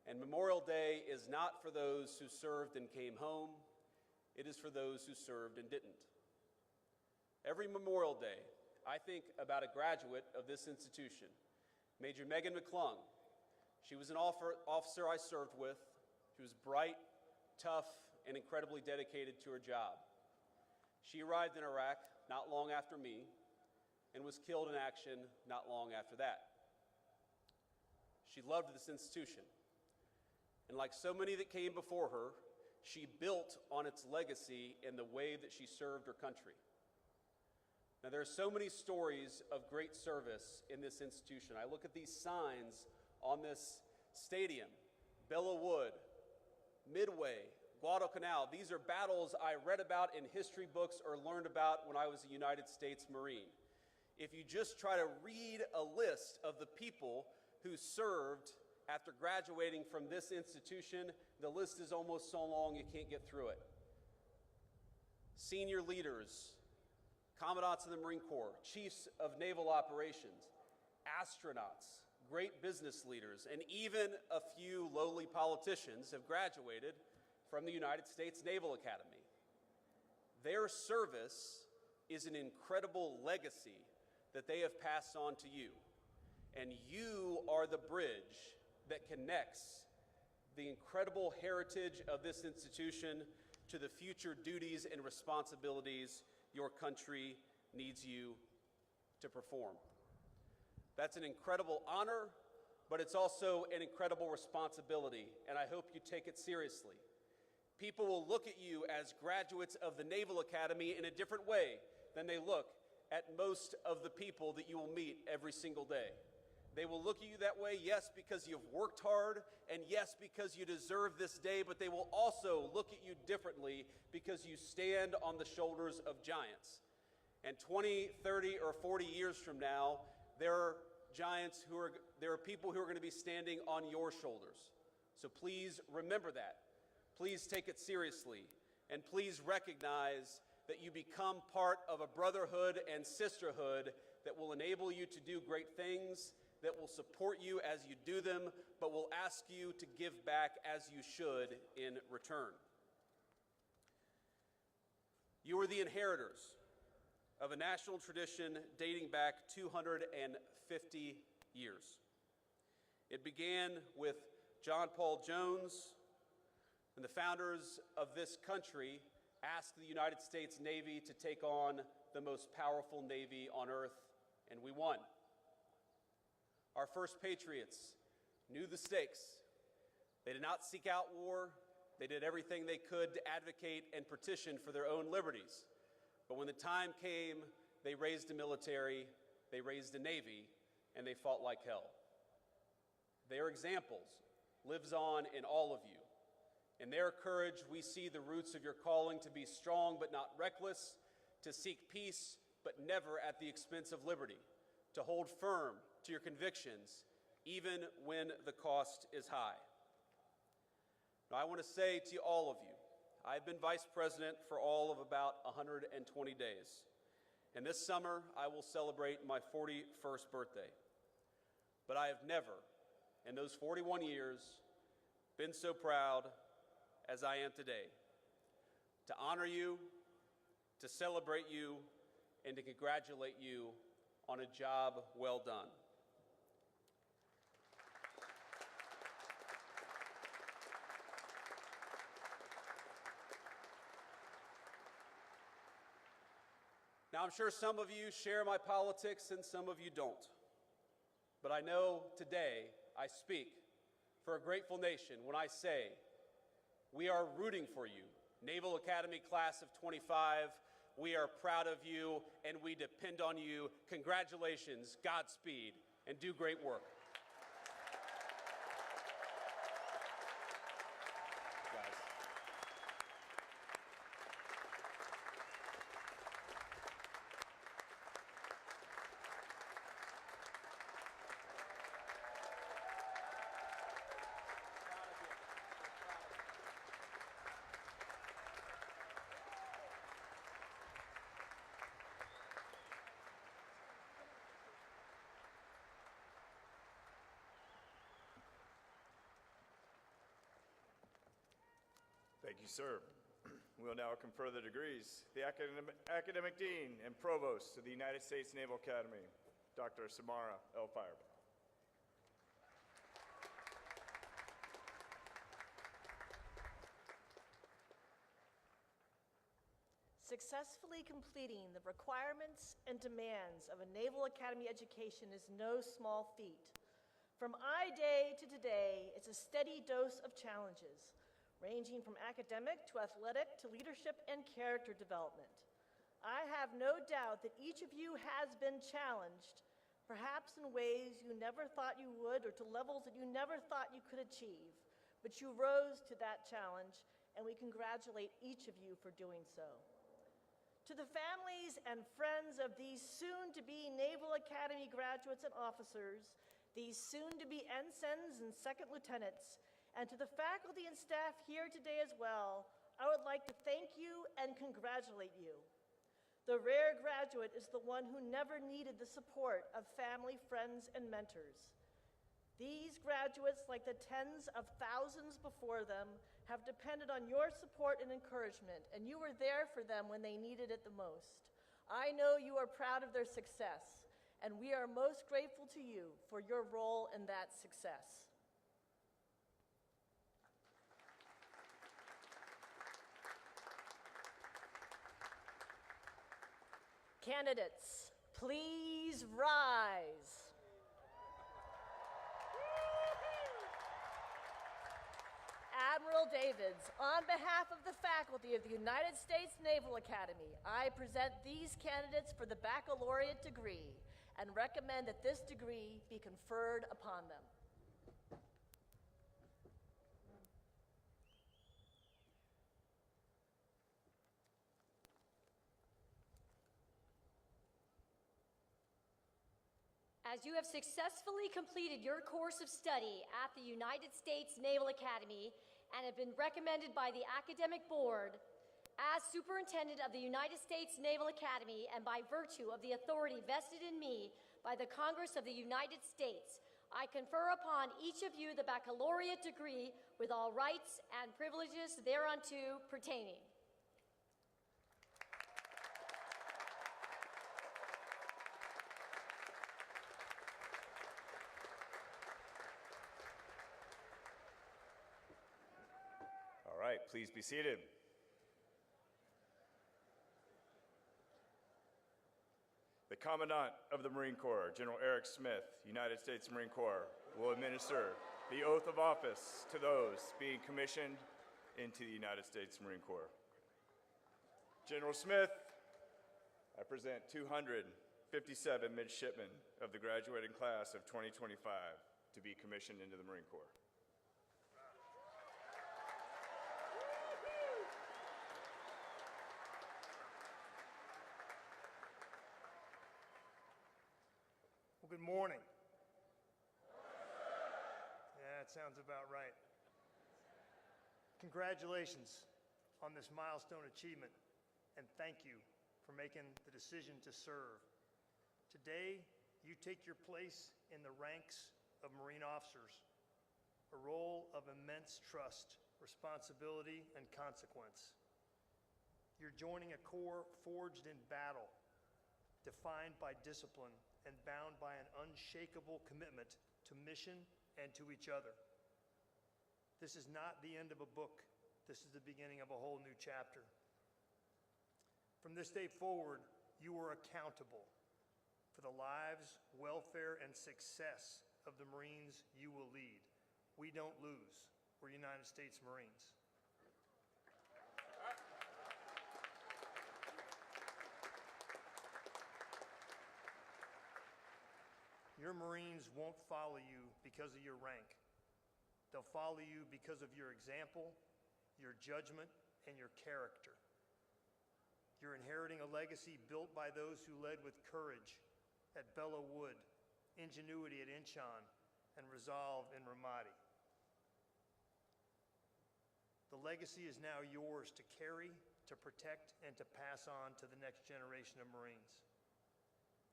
And Memorial Day is not for those who served and came home. It is for those who served and didn't. Every Memorial Day, I think about a graduate of this institution, Major Megan McClung. She was an officer I served with. She was bright, tough, and incredibly dedicated to her job. She arrived in Iraq not long after me and was killed in action not long after that. She loved this institution. And like so many that came before her, she built on its legacy in the way that she served her country. Now, there are so many stories of great service in this institution. I look at these signs on this stadium: Belleau Wood, Midway, Guadalcanal. These are battles I read about in history books or learned about when I was a United States Marine. If you just try to read a list of the people who served after graduating from this institution, the list is almost so long you can't get through it. Senior leaders, commandants of the Marine Corps, chiefs of naval operations, astronauts, great business leaders, and even a few lowly politicians have graduated from the United States Naval Academy. Their service is an incredible legacy that they have passed on to you, and you are the bridge that connects the incredible heritage of this institution to the future duties and responsibilities your country needs you to perform. That's an incredible honor, but it's also an incredible responsibility, and I hope you take it seriously. People will look at you as graduates of the Naval Academy in a different way than they look at most of the people that you will meet every single day. They will look at you that way, yes, because you've worked hard, and yes, because you deserve this day, but they will also look at you differently because you stand on the shoulders of giants. And 20, 30, or 40 years from now, there are people who are going to be standing on your shoulders. So please remember that. Please take it seriously, and please recognize that you become part of a brotherhood and sisterhood that will enable you to do great things, that will support you as you do them, but will ask you to give back as you should in return. You are the inheritors of a national tradition dating back 250 years. It began with John Paul Jones, and the founders of this country asked the United States Navy to take on the most powerful Navy on earth, and we won. Our first patriots knew the stakes. They did not seek out war. They did everything they could to advocate and petition for their own liberties. But when the time came, they raised a military, they raised a navy, and they fought like hell. Their examples lives on in all of you. In their courage, we see the roots of your calling to be strong but not reckless, to seek peace but never at the expense of liberty, to hold firm to your convictions even when the cost is high. Now, I want to say to all of you, I've been vice president for all of about 120 days, and this summer I will celebrate my 41st birthday. but I have never, in those 41 years, been so proud as I am today, to honor you, to celebrate you, and to congratulate you on a job well done. Now, I'm sure some of you share my politics and some of you don't. But I know today I speak for a grateful nation when I say we are rooting for you. Naval Academy Class of 25, we are proud of you and we depend on you. Congratulations, Godspeed, and do great work. Thank you, sir. We will now confer the degrees. The Academic Dean and Provost of the United States Naval Academy, Dr. Samara L. Firebaugh. Successfully completing the requirements and demands of a Naval Academy education is no small feat. From I-Day to today, it's a steady dose of challenges, ranging from academic to athletic to leadership and character development. I have no doubt that each of you has been challenged, perhaps in ways you never thought you would or to levels that you never thought you could achieve, but you rose to that challenge, and we congratulate each of you for doing so. To the families and friends of these soon-to-be Naval Academy graduates and officers, these soon-to-be ensigns and second lieutenants, and to the faculty and staff here today as well, I would like to thank you and congratulate you. The rare graduate is the one who never needed the support of family, friends, and mentors. These graduates, like the tens of thousands before them, have depended on your support and encouragement, and you were there for them when they needed it the most. I know you are proud of their success, and we are most grateful to you for your role in that success. Candidates, please rise. Admiral Davids, on behalf of the faculty of the United States Naval Academy, I present these candidates for the baccalaureate degree and recommend that this degree be conferred upon them. As you have successfully completed your course of study at the United States Naval Academy and have been recommended by the Academic Board as Superintendent of the United States Naval Academy and by virtue of the authority vested in me by the Congress of the United States, I confer upon each of you the baccalaureate degree with all rights and privileges thereunto pertaining. All right, please be seated. The Commandant of the Marine Corps, General Eric Smith, United States Marine Corps, will administer the oath of office to those being commissioned into the United States Marine Corps. General Smith, I present 257 midshipmen of the graduating class of 2025 to be commissioned into the Marine Corps. Well, good morning. Yeah, it sounds about right. Congratulations on this milestone achievement, and thank you for making the decision to serve. Today, you take your place in the ranks of Marine officers, a role of immense trust, responsibility, and consequence. You're joining a corps forged in battle, defined by discipline, and bound by an unshakable commitment to mission and to each other. This is not the end of a book. This is the beginning of a whole new chapter. From this day forward, you are accountable for the lives, welfare, and success of the Marines you will lead. We don't lose. We're United States Marines. Your Marines won't follow you because of your rank. They'll follow you because of your example, your judgment, and your character. You're inheriting a legacy built by those who led with courage at Belleau Wood, ingenuity at Incheon, and resolve in Ramadi. The legacy is now yours to carry, to protect, and to pass on to the next generation of Marines.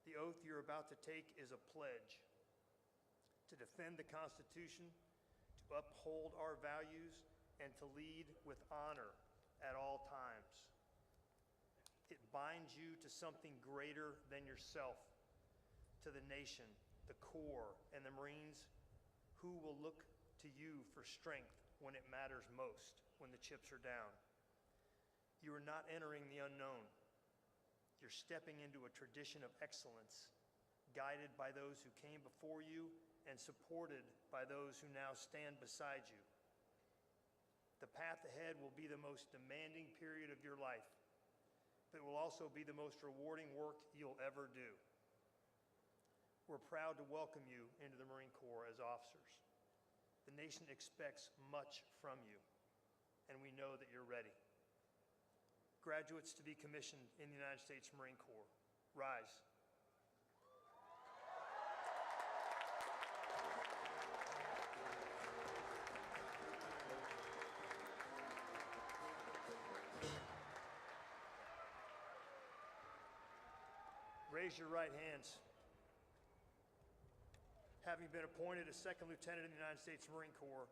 The oath you're about to take is a pledge to defend the Constitution, to uphold our values, and to lead with honor at all times. It binds you to something greater than yourself, to the nation, the Corps, and the Marines who will look to you for strength when it matters most, when the chips are down. You are not entering the unknown. You're stepping into a tradition of excellence, guided by those who came before you and supported by those who now stand beside you. The path ahead will be the most demanding period of your life, but it will also be the most rewarding work you'll ever do. We're proud to welcome you into the Marine Corps as officers. The nation expects much from you, and we know that you're ready. Graduates to be commissioned in the United States Marine Corps, rise. Raise your right hands. Having been appointed as Second Lieutenant in the United States Marine Corps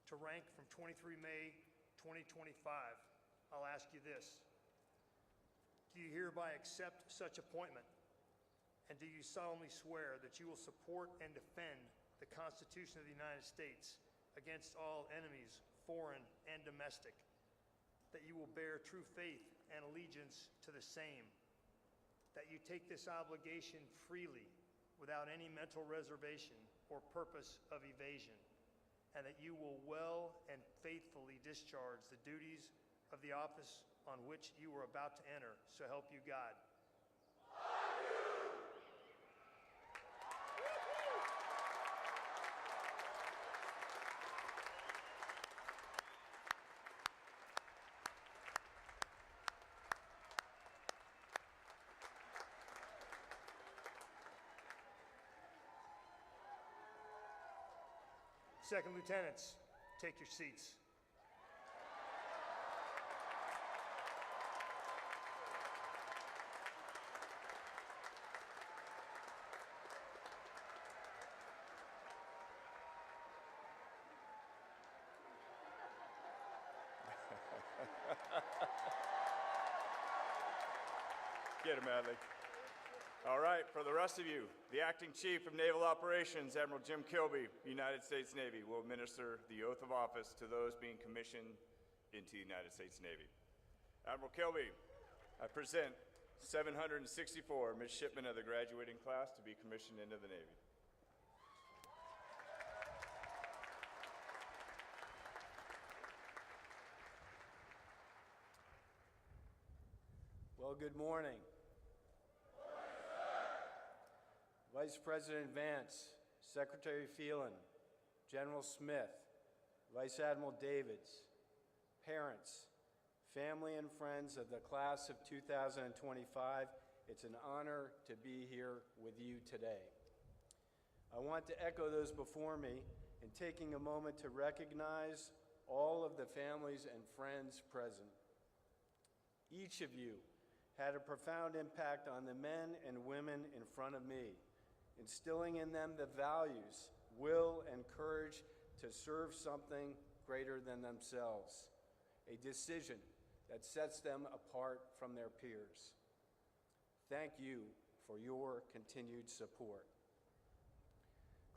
to rank from 23 May 2025, I'll ask you this. Do you hereby accept such appointment? And do you solemnly swear that you will support and defend the Constitution of the United States against all enemies, foreign and domestic? That you will bear true faith and allegiance to the same? That you take this obligation freely, without any mental reservation or purpose of evasion? And that you will well and faithfully discharge the duties of the office on which you are about to enter, so help you God. Second Lieutenants, take your seats. Get him, Adley. All right, for the rest of you, the Acting Chief of Naval Operations, Admiral Jim Kilby, United States Navy, will administer the oath of office to those being commissioned into the United States Navy. Admiral Kilby, I present 764 midshipmen of the graduating class to be commissioned into the Navy. Well, good morning. Vice President Vance, Secretary Phelan, General Smith, Vice Admiral Davids, parents, family and friends of the class of 2025, it's an honor to be here with you today. I want to echo those before me in taking a moment to recognize all of the families and friends present. Each of you had a profound impact on the men and women in front of me instilling in them the values, will, and courage to serve something greater than themselves, a decision that sets them apart from their peers. Thank you for your continued support.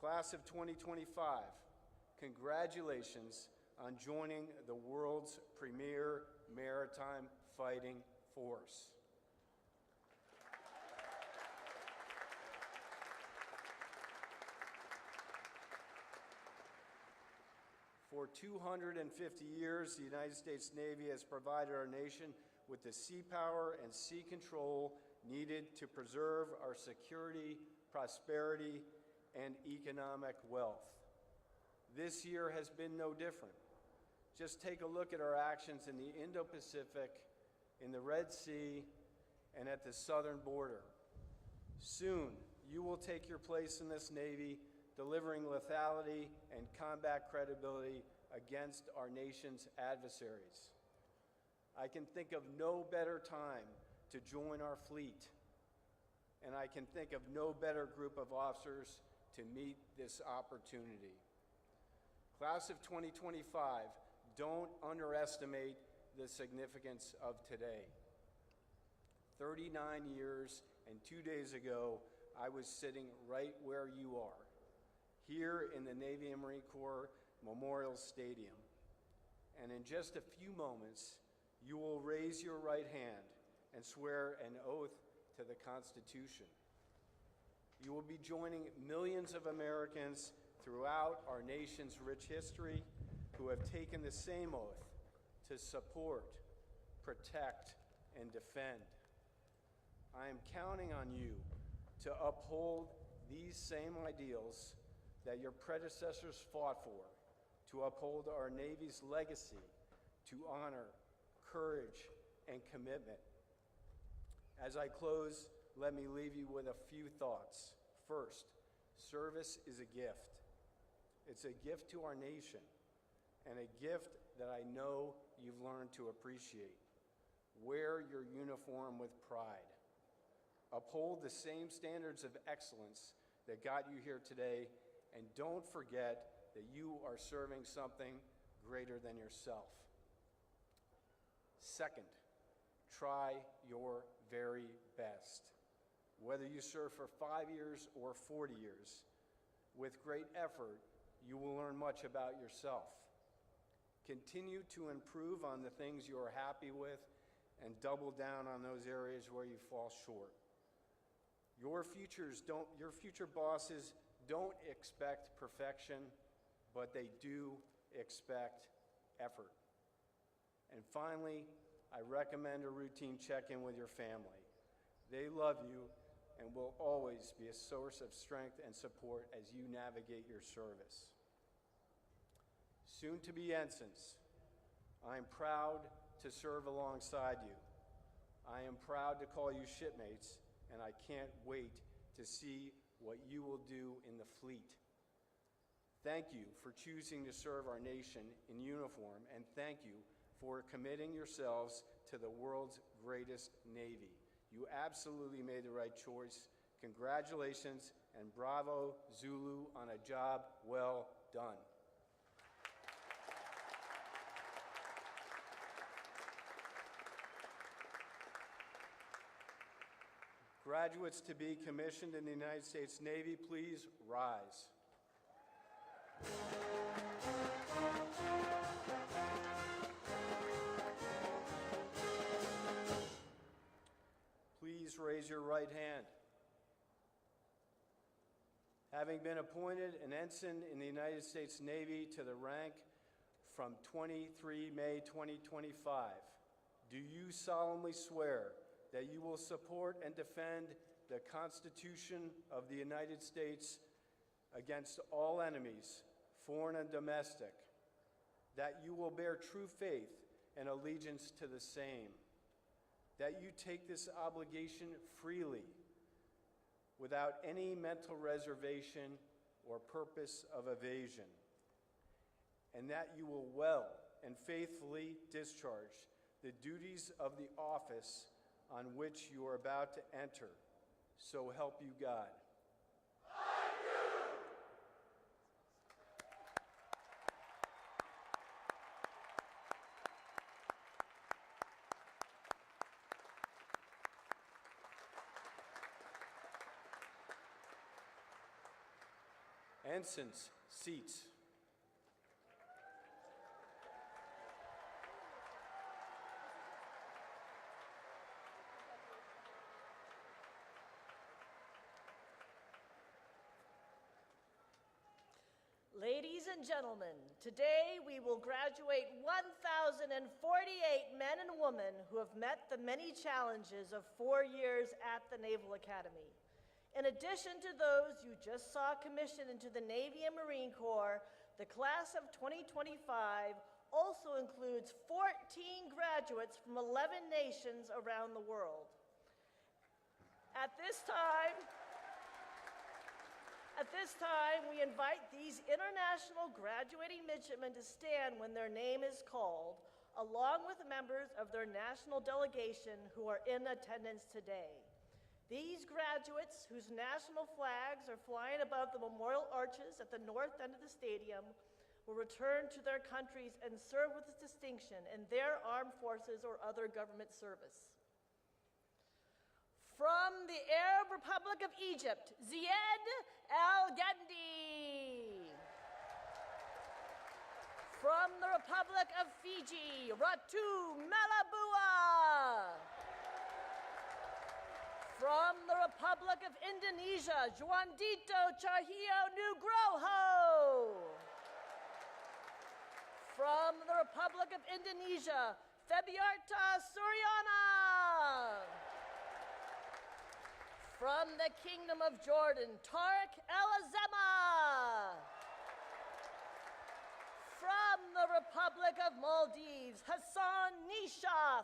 Class of 2025, congratulations on joining the world's premier maritime fighting force. For 250 years, the United States Navy has provided our nation with the sea power and sea control needed to preserve our security, prosperity, and economic wealth. This year has been no different. Just take a look at our actions in the Indo-Pacific, in the Red Sea, and at the southern border. Soon, you will take your place in this Navy, delivering lethality and combat credibility against our nation's adversaries. I can think of no better time to join our fleet, and I can think of no better group of officers to meet this opportunity. Class of 2025, don't underestimate the significance of today. 39 years and 2 days ago, I was sitting right where you are, here in the Navy and Marine Corps Memorial Stadium. And in just a few moments, you will raise your right hand and swear an oath to the Constitution. You will be joining millions of Americans throughout our nation's rich history who have taken the same oath to support, protect, and defend. I am counting on you to uphold these same ideals that your predecessors fought for, to uphold our Navy's legacy, to honor courage and commitment. As I close, let me leave you with a few thoughts. First, service is a gift. It's a gift to our nation, and a gift that I know you've learned to appreciate. Wear your uniform with pride. Uphold the same standards of excellence that got you here today, and don't forget that you are serving something greater than yourself. Second, try your very best. Whether you serve for 5 years or 40 years, with great effort, you will learn much about yourself. Continue to improve on the things you are happy with and double down on those areas where you fall short. Your future bosses don't expect perfection, but they do expect effort. And finally, I recommend a routine check-in with your family. They love you and will always be a source of strength and support as you navigate your service. Soon to be ensigns, I am proud to serve alongside you. I am proud to call you shipmates, and I can't wait to see what you will do in the fleet. Thank you for choosing to serve our nation in uniform, and thank you for committing yourselves to the world's greatest Navy. You absolutely made the right choice. Congratulations, and bravo, Zulu, on a job well done. Graduates to be commissioned in the United States Navy, please rise. Please raise your right hand. Having been appointed an ensign in the United States Navy to the rank from 23 May 2025, do you solemnly swear that you will support and defend the Constitution of the United States against all enemies, foreign and domestic, that you will bear true faith and allegiance to the same, that you take this obligation freely, without any mental reservation or purpose of evasion, and that you will well and faithfully discharge the duties of the office on which you are about to enter. So help you God. Ensigns, seats. Ladies and gentlemen, today we will graduate 1,048 men and women who have met the many challenges of 4 years at the Naval Academy. In addition to those you just saw commissioned into the Navy and Marine Corps, the class of 2025 also includes 14 graduates from 11 nations around the world. At this time, we invite these international graduating midshipmen to stand when their name is called, along with members of their national delegation who are in attendance today. These graduates, whose national flags are flying above the memorial arches at the north end of the stadium, will return to their countries and serve with distinction in their armed forces or other government service. From the Arab Republic of Egypt, Zied El-Gandhi. From the Republic of Fiji, Ratu Malabua. From the Republic of Indonesia, Juandito Cahyo Nugroho. From the Republic of Indonesia, Febiarta Suryana. From the Kingdom of Jordan, Tariq El-Azema. From the Republic of Maldives, Hassan Nishaf.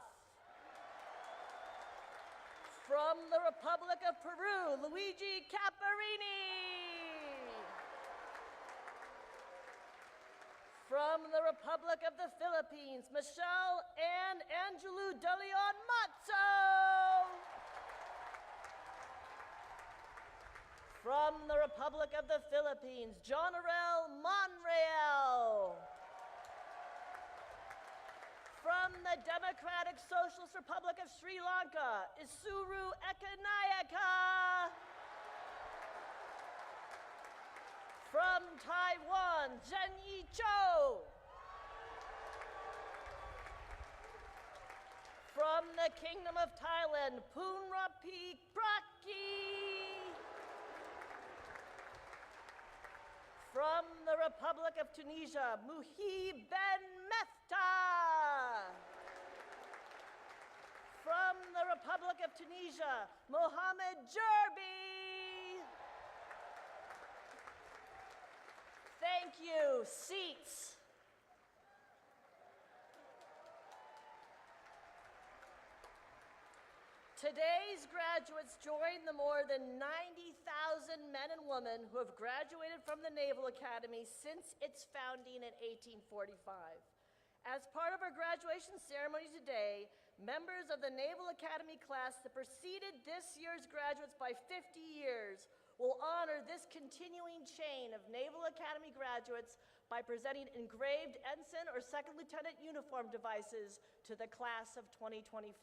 From the Republic of Peru, Luigi Caparini. From the Republic of the Philippines, Michelle and Angelou de Leon Matzo. From the Republic of the Philippines, John Arel Monreal. From the Democratic Socialist Republic of Sri Lanka, Isuru Ekanayaka. From Taiwan, Zhen Yichou. From the Kingdom of Thailand, Poonrapi Praki. From the Republic of Tunisia, Muhib Ben Mefta. From the Republic of Tunisia, Mohammed Jerbi. Thank you. Seats. Today's graduates join the more than 90,000 men and women who have graduated from the Naval Academy since its founding in 1845. As part of our graduation ceremony today, members of the Naval Academy class that preceded this year's graduates by 50 years will honor this continuing chain of Naval Academy graduates by presenting engraved ensign or second lieutenant uniform devices to the class of 2025.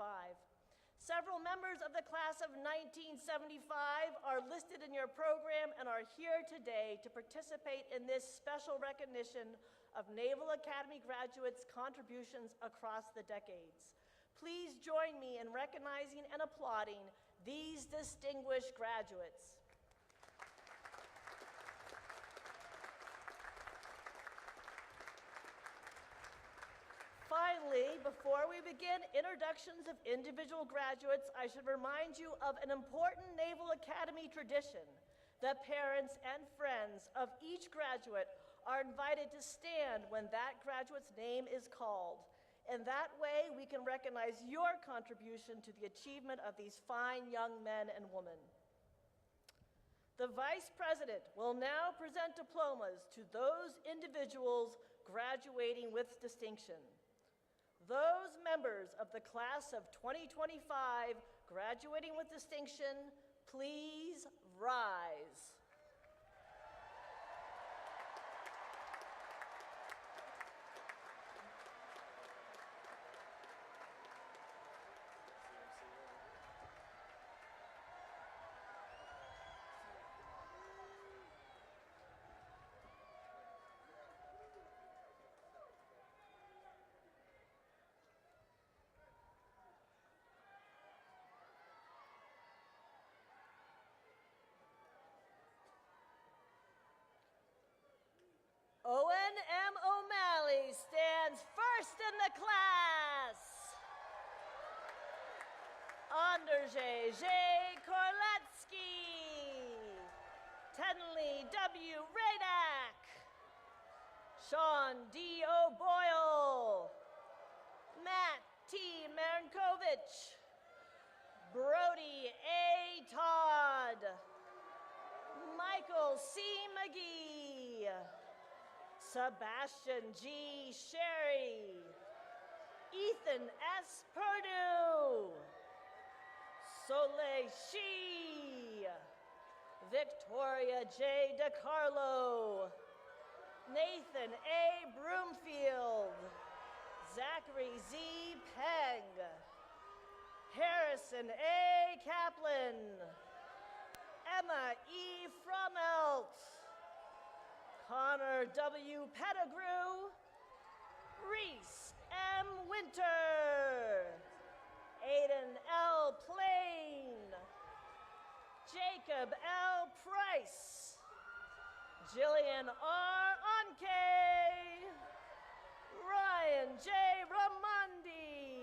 Several members of the class of 1975 are listed in your program and are here today to participate in this special recognition of Naval Academy graduates' contributions across the decades. Please join me in recognizing and applauding these distinguished graduates. Finally, before we begin introductions of individual graduates, I should remind you of an important Naval Academy tradition. The parents and friends of each graduate are invited to stand when that graduate's name is called. In that way, we can recognize your contribution to the achievement of these fine young men and women. The Vice President will now present diplomas to those individuals graduating with distinction. Those members of the class of 2025 graduating with distinction, please rise. Owen M. O'Malley stands first in the class. Andrzej J. Korlecki. Tenley W. Radak. Sean D. O'Boyle. Matt T. Marinkovich. Brody A. Todd. Michael C. McGee. Sebastian G. Sherry. Ethan S. Purdue. Soleil Shi. Victoria J. DiCarlo. Nathan A. Broomfield. Zachary Z. Pegg. Harrison A. Kaplan. Emma E. Fromelt. Connor W. Pettigrew. Reese M. Winter. Aiden L. Plain. Jacob L. Price. Jillian R. Onke. Ryan J. Ramondi.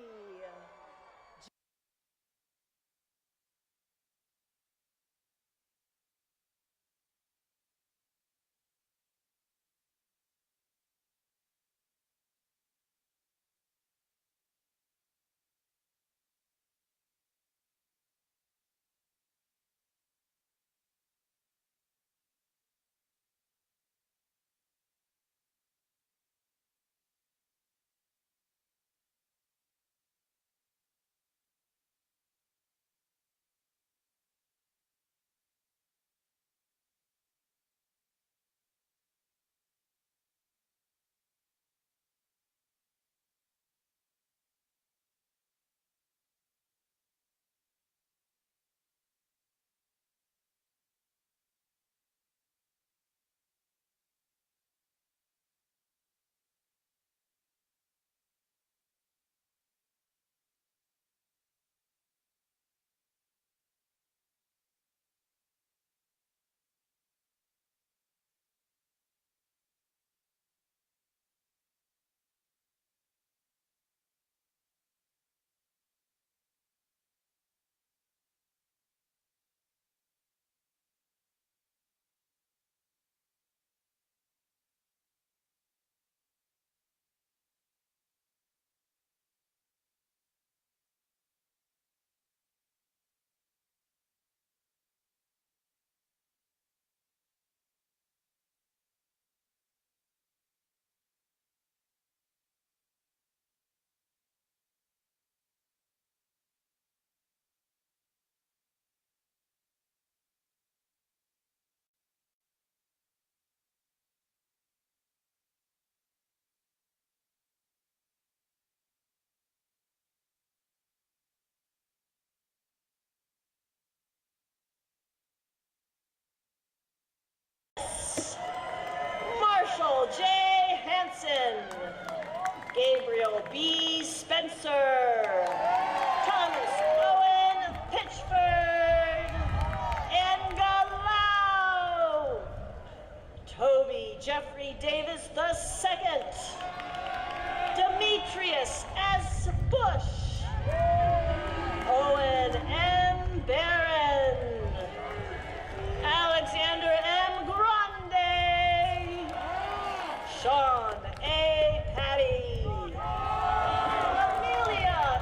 Marshall J. Hansen. Gabriel B. Spencer. Thomas Owen Pitchford. Engalau. Toby Jeffrey Davis II. Demetrius S. Bush. Owen M. Barron. Alexander M. Grande. Sean A. Patty. Amelia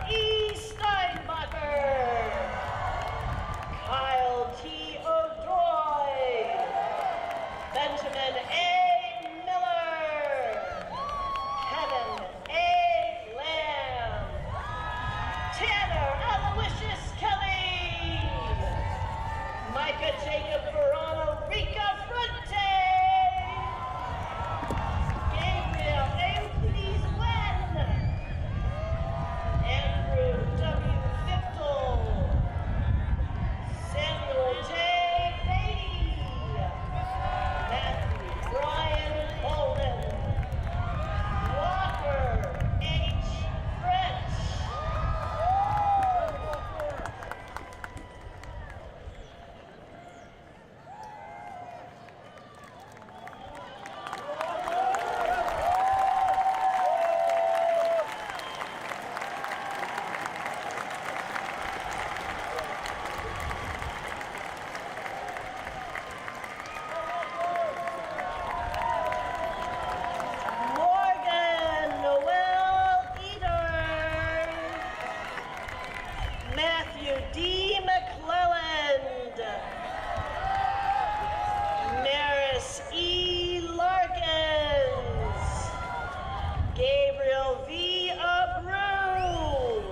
W. D. McClelland. Maris E. Larkins. Gabriel V. Abreu.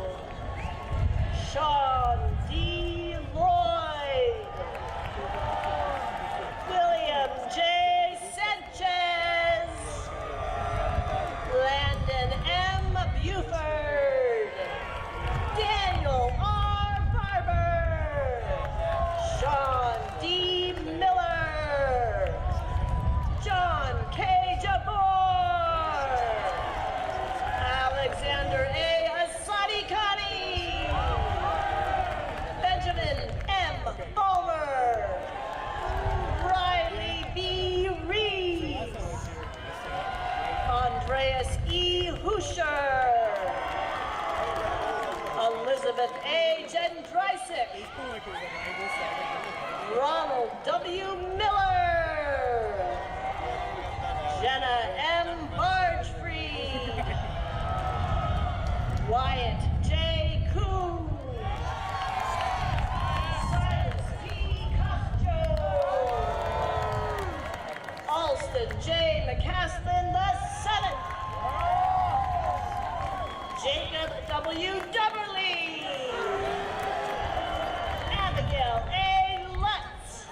Sean D. Lloyd. William J. Sanchez. Landon M. Buford. Daniel R. Barber. Sean D. Miller. John K. Jabor. Alexander A. Asadi Khani. Benjamin M. Fulmer. Riley B. Reeves. Andreas E. Huscher. Elizabeth A. Jendrysik. Ronald W. Miller. Jenna M. Bargefree. Wyatt J. Coon. Silas P. Castro. Alston J. McCaslin VII. Jacob W. Dubberly. Abigail A. Lutz.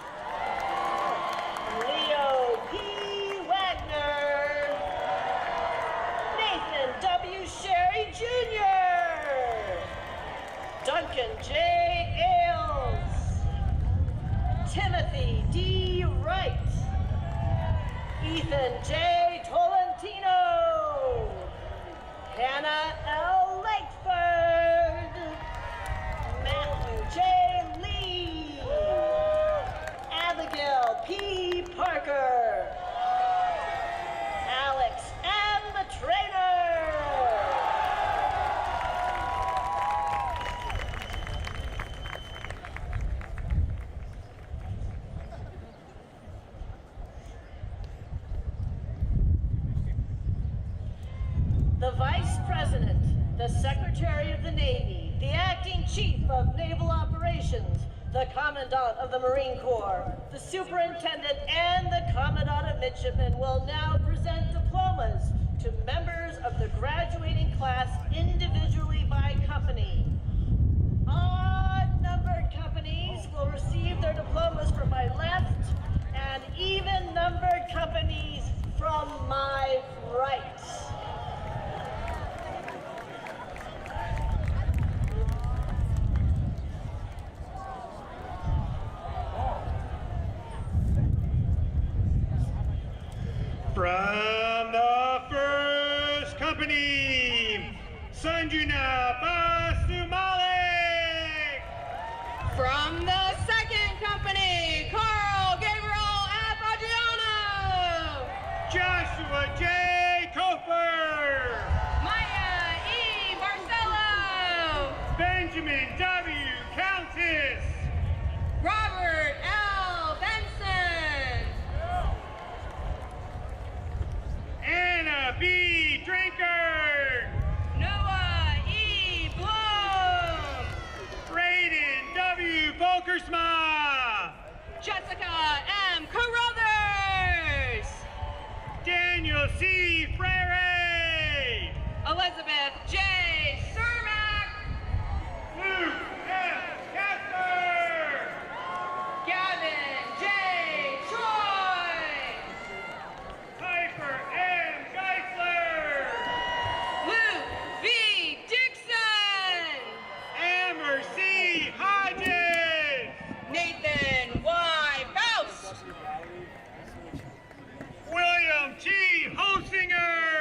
Leo P. Wagner. Nathan W. Sherry Jr. Duncan J. Ailes. Timothy D. Wright. Ethan J. Tolentino. Hannah L. Lakeford. Matthew J. Lee. Abigail P. Parker. Alex M. Trainer. The Vice President, the Secretary of the Navy, the Acting Chief of Naval Operations, the Commandant of the Marine Corps, the Superintendent, and the Commandant of Midshipmen will now present diplomas to members of the graduating class individually by company. Odd-numbered companies will receive their diplomas from my left, and even-numbered companies from my right. From the first company, Sanjuna Basumalik. From the second company, Carl Gabriel Abadriano. Joshua J. Kofer. Maya E. Barcelo. Benjamin W. Countess. Robert L. Benson. Anna B. Drinker. Noah E. Bloom. Braden W. Volkersma. Jessica M. Carruthers. Daniel C. Frere. Elizabeth J. Cermak. Luke F. Casper. Gavin J. Troy. Piper M. Geisler. Luke V. Dixon. Amber C. Hodges. Nathan Y. Faust. William T. Holsinger.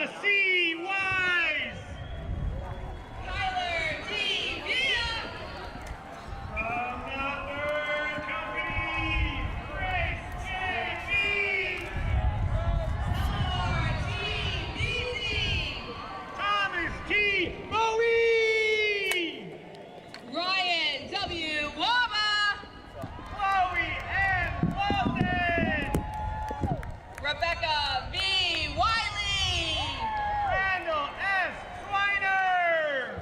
Isabella C. Wise. Tyler D. Villa. From the third company, Grace J. Meade. Eleanor T. Beasy. Thomas T. Bowie. Ryan W. Waba. Chloe M. Walton. Rebecca V. Wiley. Randall S. Swiner.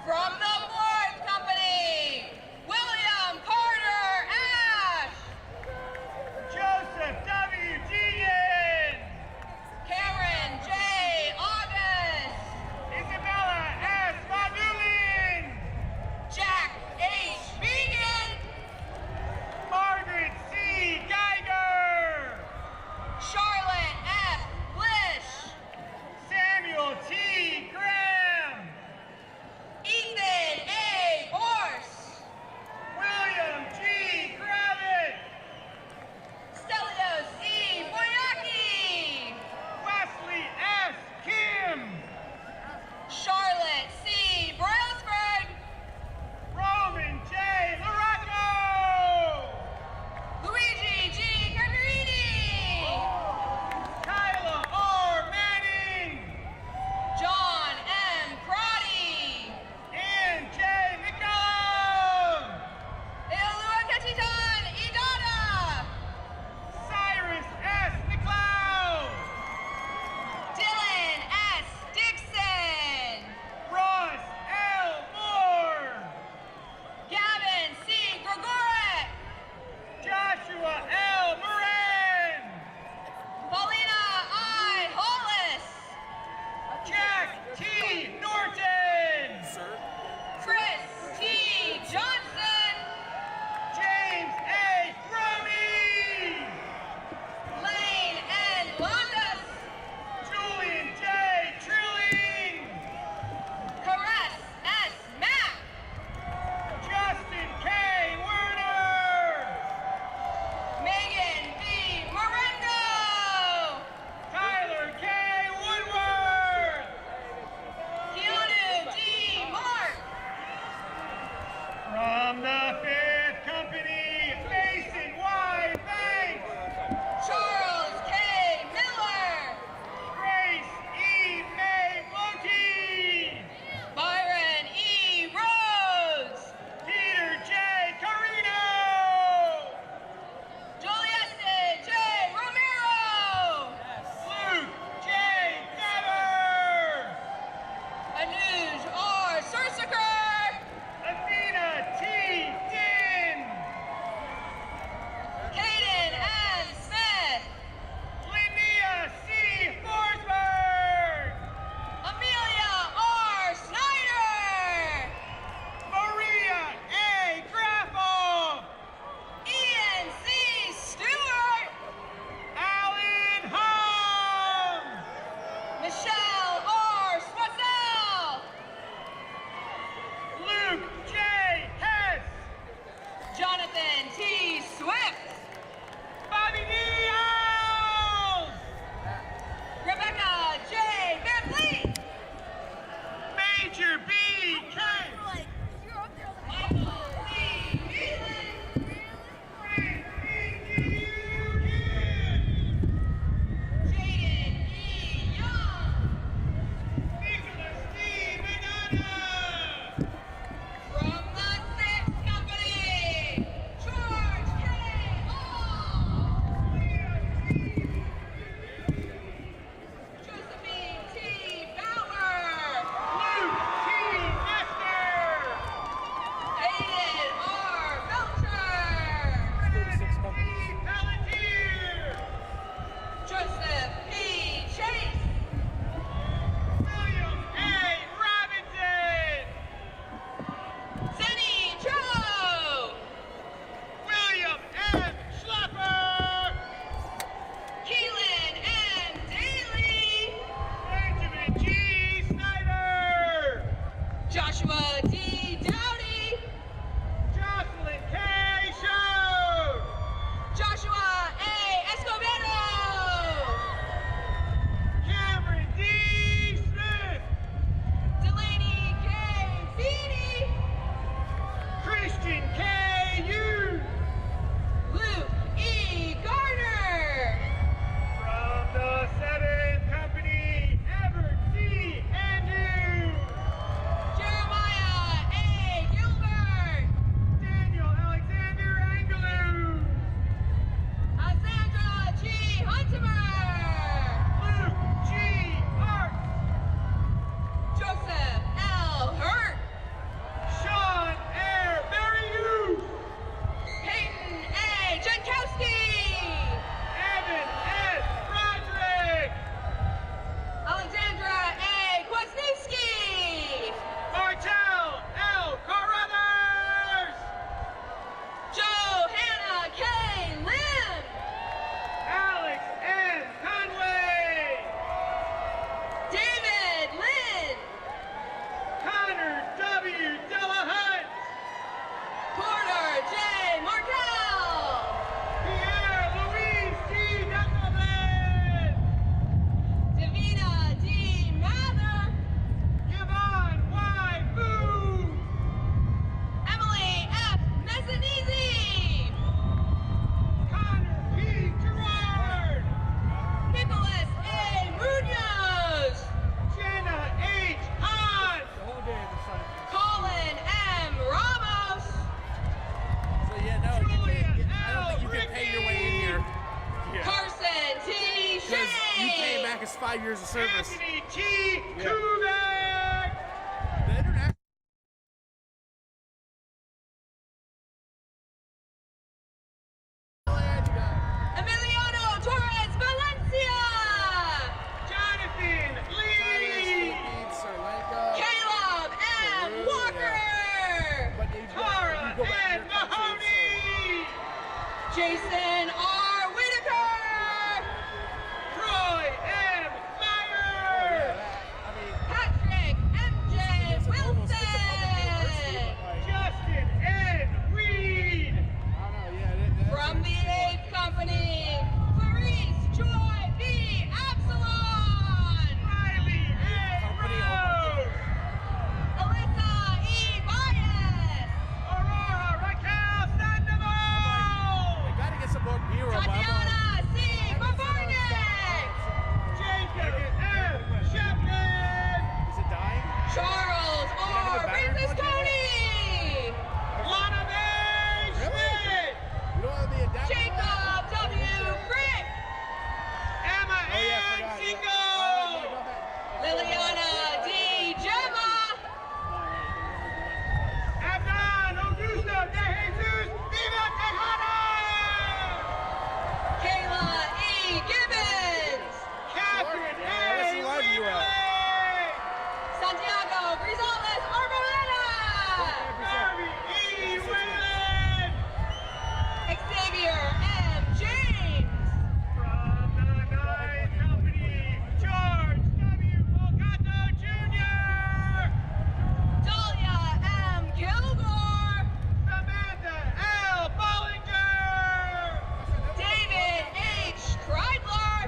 From the fourth company, William Carter Ash. Joseph W. Deegan. Cameron J. August. Isabella S. Vadulin. Jack H. Vegan. Mark 5 years of service. Anthony T. Kubek. The international. Emiliano Torres Valencia. Jonathan Lee. Caleb M. Walker. Tara N. Mahoney. Jason R. Whitaker. Troy M. Meyer. Patrick M.J. Wilson. Justin N. Weed. From the 8th Company, Clarice Joy B. Absalon. Riley N. Rose. Alyssa E. Baez. Aurora Raquel Sandoval. Gotta get some more gear on. Tatiana C. Babarnik. Jacob M. Shepard. Is it dying? Charles R. Francisconi. Lana May Schmidt. You don't want to be a down. Jacob W. Frick. Emma Oh, yeah, Ann forgot, yeah. Single. Liliana D. Gemma. Abdan Augusto de Jesus Viva Tejada. Kayla E. Gibbons. Catherine Where's A. the live you at? Wheatley. Santiago Grisales Arboleda. Harvey E. Whelan. Xavier M. James. From the 9th Company, George W. Volcato Jr. Dahlia M. Kilgore. Samantha L. Bollinger. David H. Kreidler.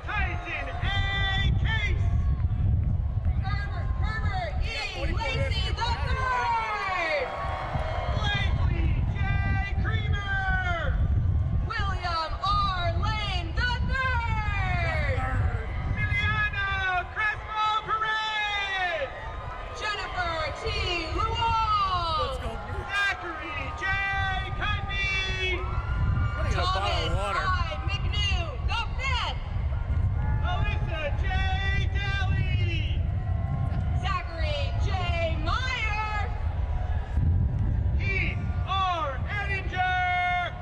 Tyson A. Case. Herbert E. Lacey III. Blakely J. Creamer. William R. Lane III. Emiliano Crespo Perez. Jennifer T. Luong. Zachary J. Cudney. Thomas I. McNew V. Alyssa J. Daly. Zachary J. Meyer. Keith R. Edinger.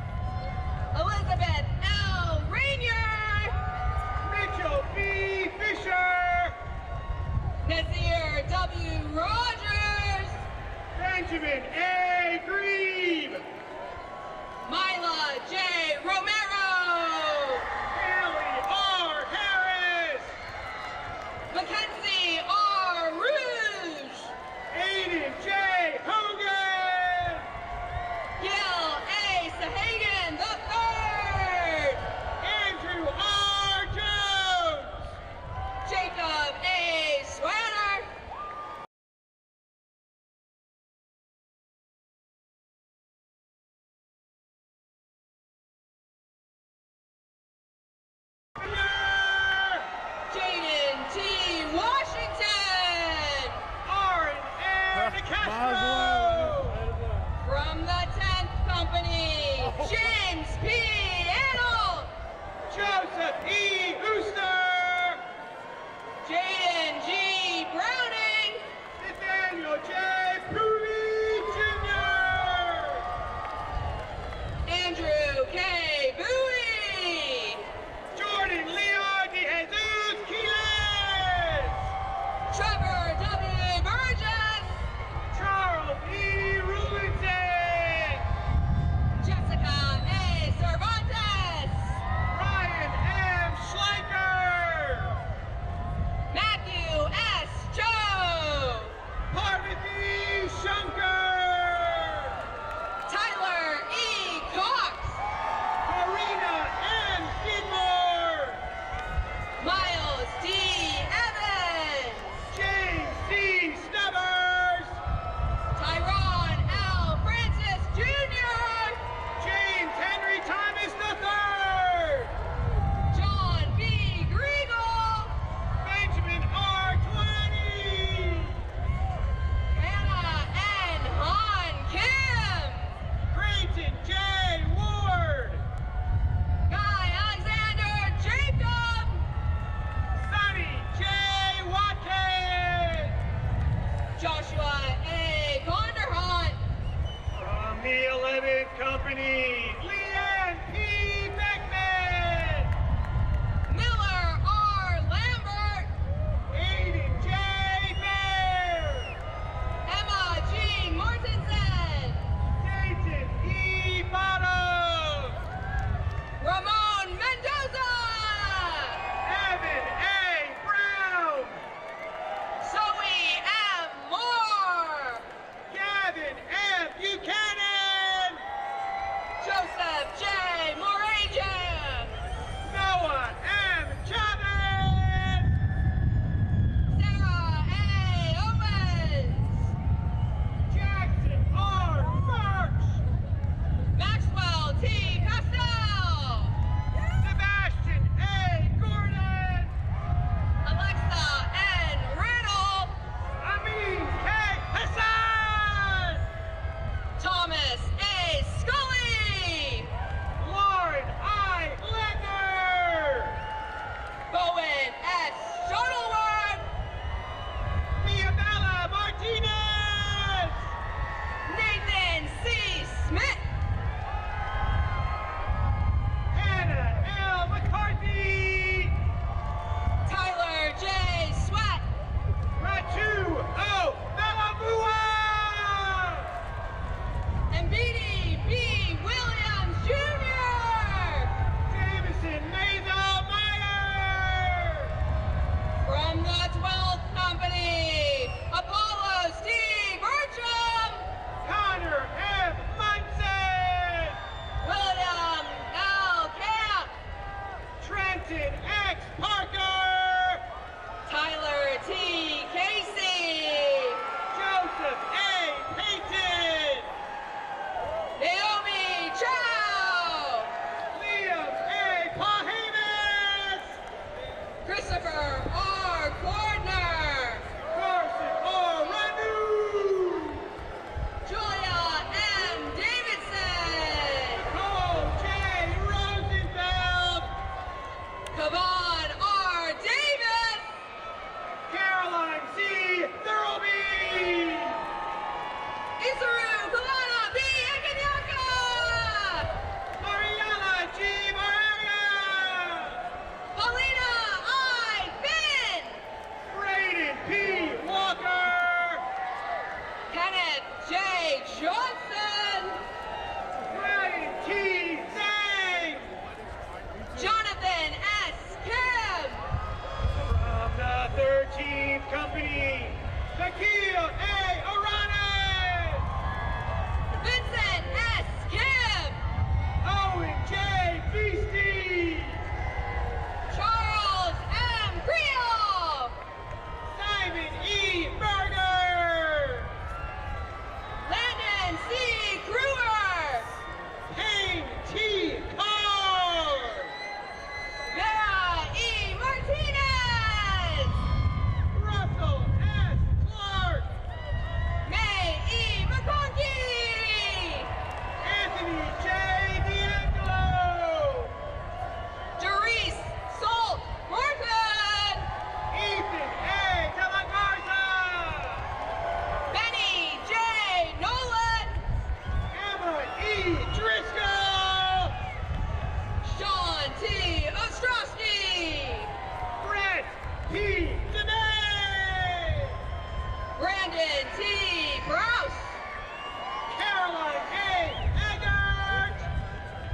Elizabeth L. Rainier. Mitchell B. Fisher. Nazir W. Rogers. Benjamin A. Grieve. Mila J. Romero. Haley R. Harris. Mackenzie R. Rouge. Aiden J. Hogan. Gil A. Sahagan III. Andrew R. Jones. Jacob A. Swanner. Jaden T. Washington. Aaron N. Castro. From the 10th Company, James P. Arnold. Joseph E. Ooster. Jaden G. Browning. Nathaniel J. Poovey Jr. Andrew K. Bowie. Jordan Leon De Jesus Quiles. Trevor W. Burgess. Charles E. Rulinson. Jessica A. Cervantes. Ryan M. Schleicher. Matt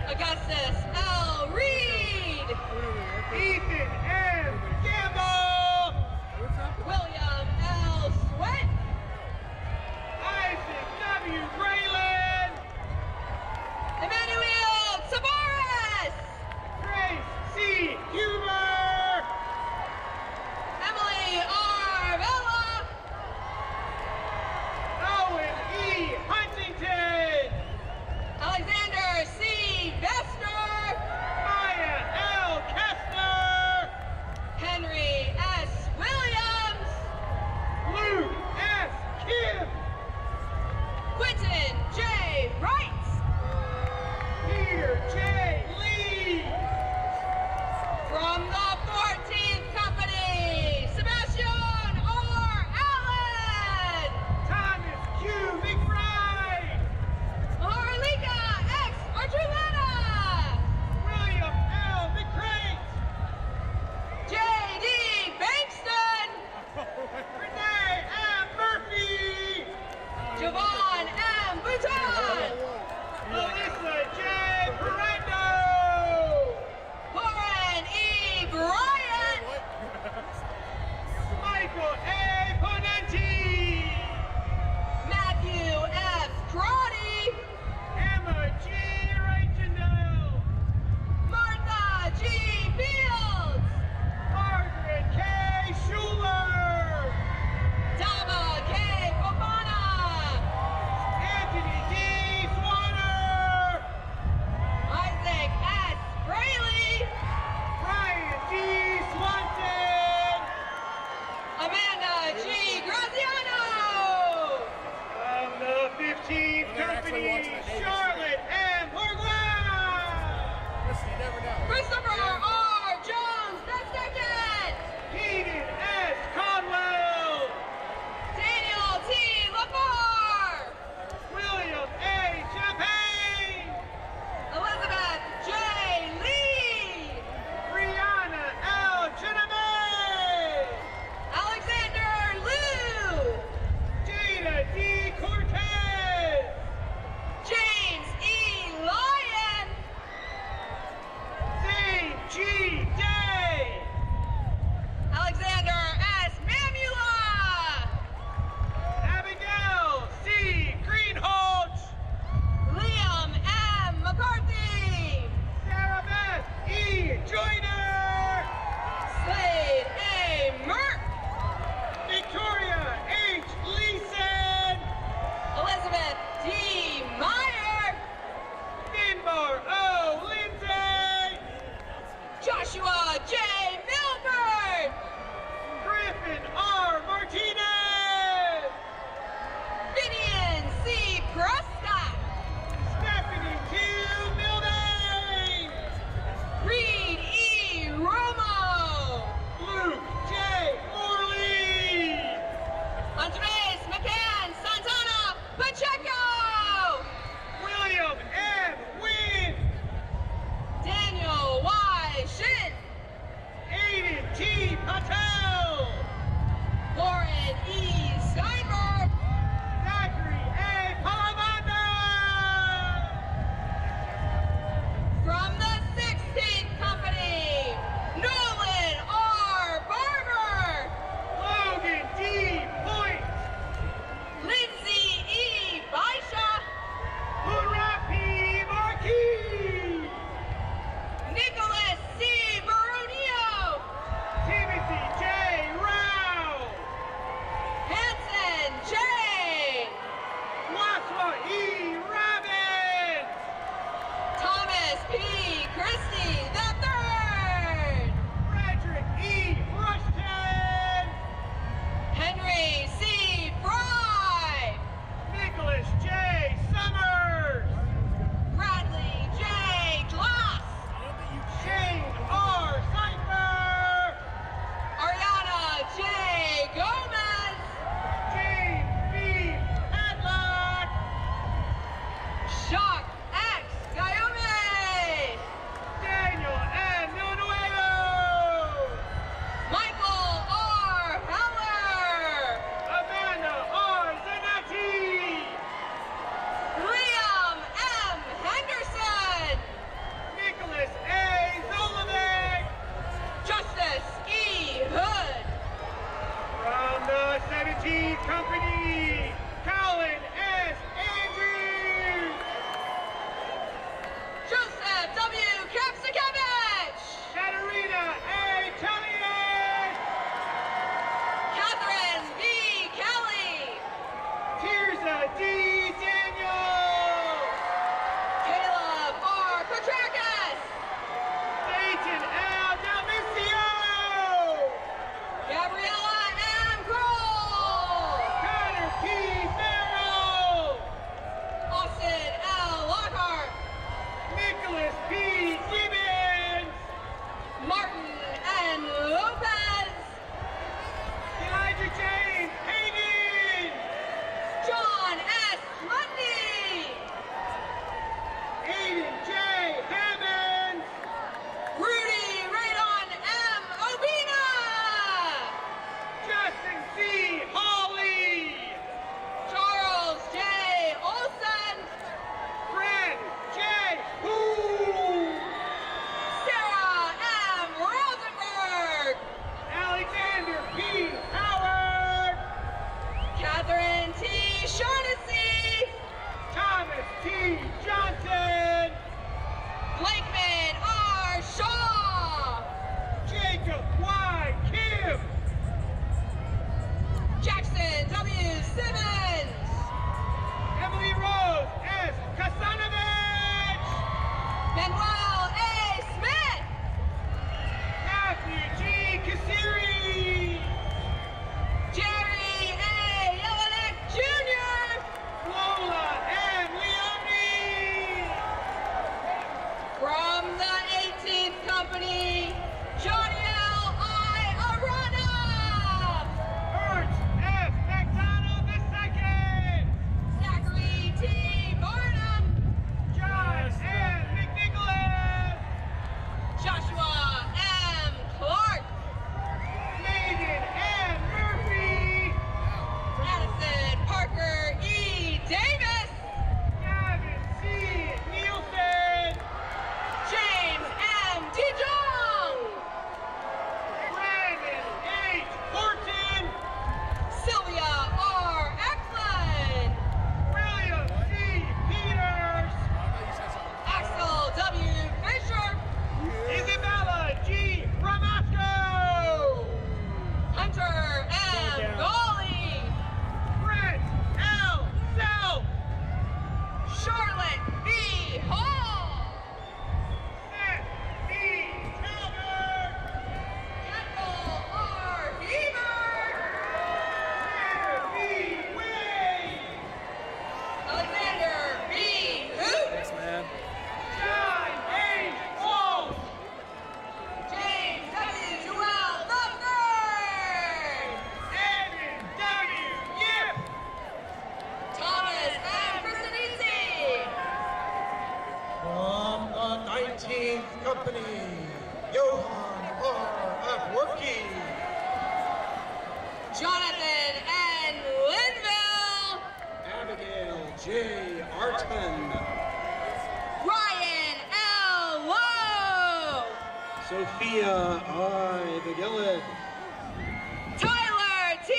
Augustus L. Reed. Ethan M. Gamble. William L. Sweat. Isaac W. Braylon. Emmanuel Tavares. Grace C. Huber. Emily R. Vela. Owen E. Huntington. Alexander C. Vester. Maya L. Kessler. Johnny L. I. Arana. Ernst F. McDonald II. Zachary T. Barnum. John M. McNicholas. Joshua M. Clark. Megan M. Murphy. Addison Parker E. Davis. Gavin C. Nielsen. James M. DeJong. Brandon H. Horton. Sylvia R. Eklund. William C. Peters. Axel W. Fisher. Isabella G. Ramasco. Hunter M. Gawley. Brent L. Self. Charlotte B. Hall. Seth B. Talbert. Ethel R. Hebert. Tanner B. Wade. Alexander B. Hoot. Yes, man. John H. Walsh. James W. Joel the Third. Evan W. Yip. Thomas M. Christenese. From the 19th Company, Johann R. Workey. Jonathan N. Linville. Abigail J. Artman. Ryan L. Lowe. Sophia I. Vigilid. Tyler T.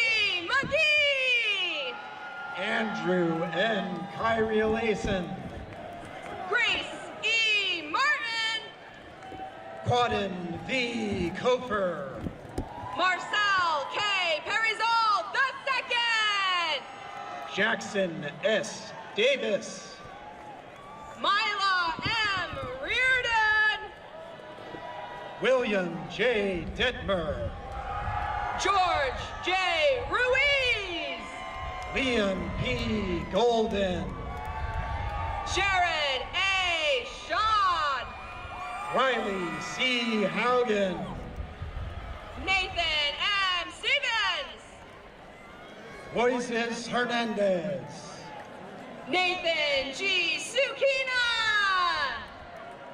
McGee. Andrew N. Kyrielason. Grace E. Martin. Quaden V. Kofer. Marcel K. Perizal II. Jackson S. Davis. Mila M. Reardon. William J. Detmer. George J. Ruiz. Leon P. Golden. Jared A. Sean. Riley C. Haugen. Nathan M. Stevens. Moises Hernandez. Nathan G. Sukina.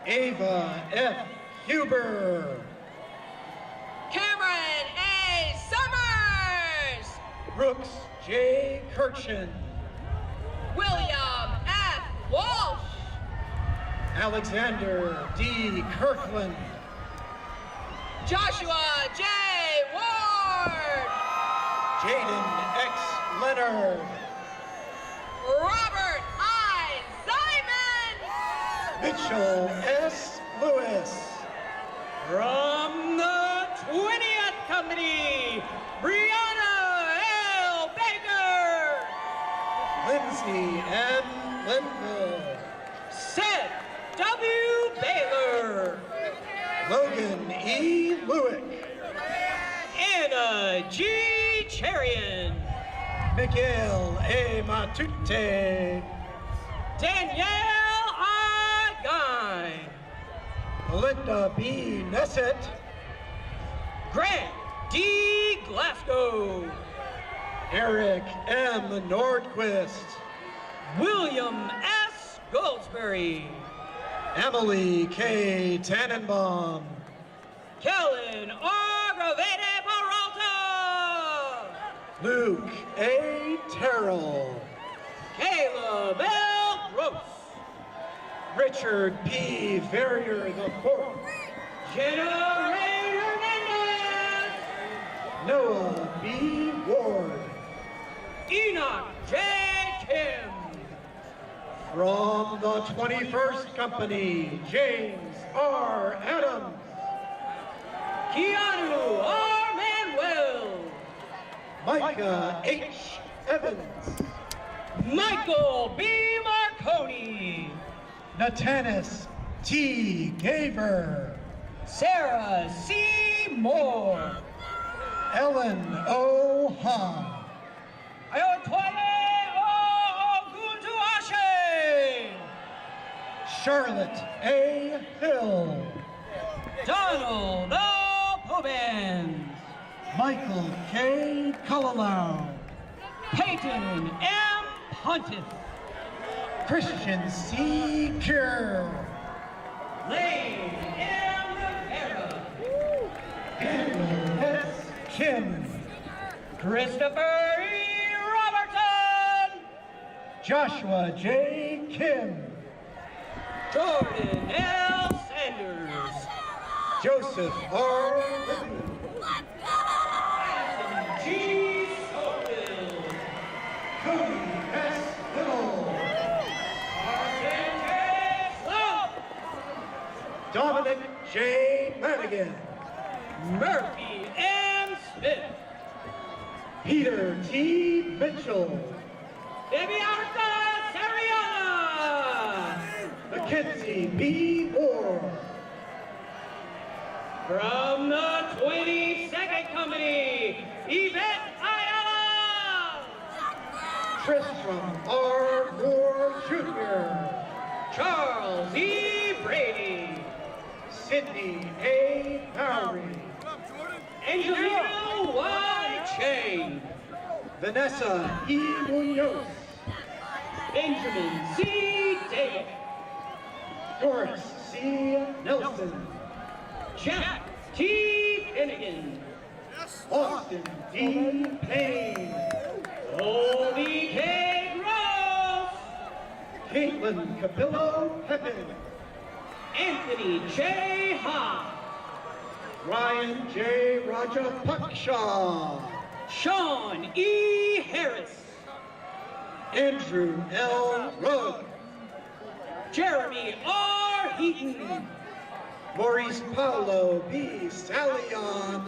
Ava F. Huber. Cameron A. Summers. Brooks J. Kirchen. William F. Walsh. Alexander D. Kirkland. Joshua J. Ward. Jaden X. Leonard. Robert I. Simon. Mitchell S. Lewis. From the 20th Company, Brianna L. Baker. Lindsay M. Linville. Seth W. Baylor. Logan E. Lewick. Anna G. Cherian. Miguel A. Matute. Danielle I. Guy. Melinda B. Nessett. Grant D. Glasgow. Eric M. Nordquist. William S. Goldsberry. Emily K. Tannenbaum. Kellen R. Gravete Peralta. Luke A. Terrell. Caleb L. Gross. Richard P. Verrier IV. Jenna Ray Hernandez. Noah B. Ward. Enoch J. Kim. From the 21st Company, James R. Adams. Keanu R. Manuel. Micah H. Evans. Michael B. Marconi. Natanis T. Gaver. Sarah C. Moore. Ellen O. Hahn. Ayotoye O. Guntuashe. Charlotte A. Hill. Donald O. Michael K. Cullilow. Peyton M. Pontiff. Christian C. Kerr. Lane M. Rivera. Daniel S. Kim. Christopher E. Robertson. Joshua J. Kim. Jordan L. Sanders. Joseph R. Whitney. G. Scoville. Cody S. Little. Arson J. Slope. Dominic J. Madigan. Murphy M. Smith. Peter T. Mitchell. Debiarta Sariana. Mackenzie B. Moore. From the 22nd Company, Yvette Ayala. Tristram R. Moore Jr. Charles E. Brady. Sydney A. Bowery. Angelina Y. Chain. Vanessa E. Munoz. Benjamin C. David. Doris C. Nelson. Jack T. Finnegan. Austin D. Payne. Colby K. Gross. Caitlin Capillo Pepin. Anthony J. Ha. Ryan J. Rajapaksha. Sean E. Harris. Andrew L. Rugg. Jeremy R. Heaton. Maurice Paulo B. Salion.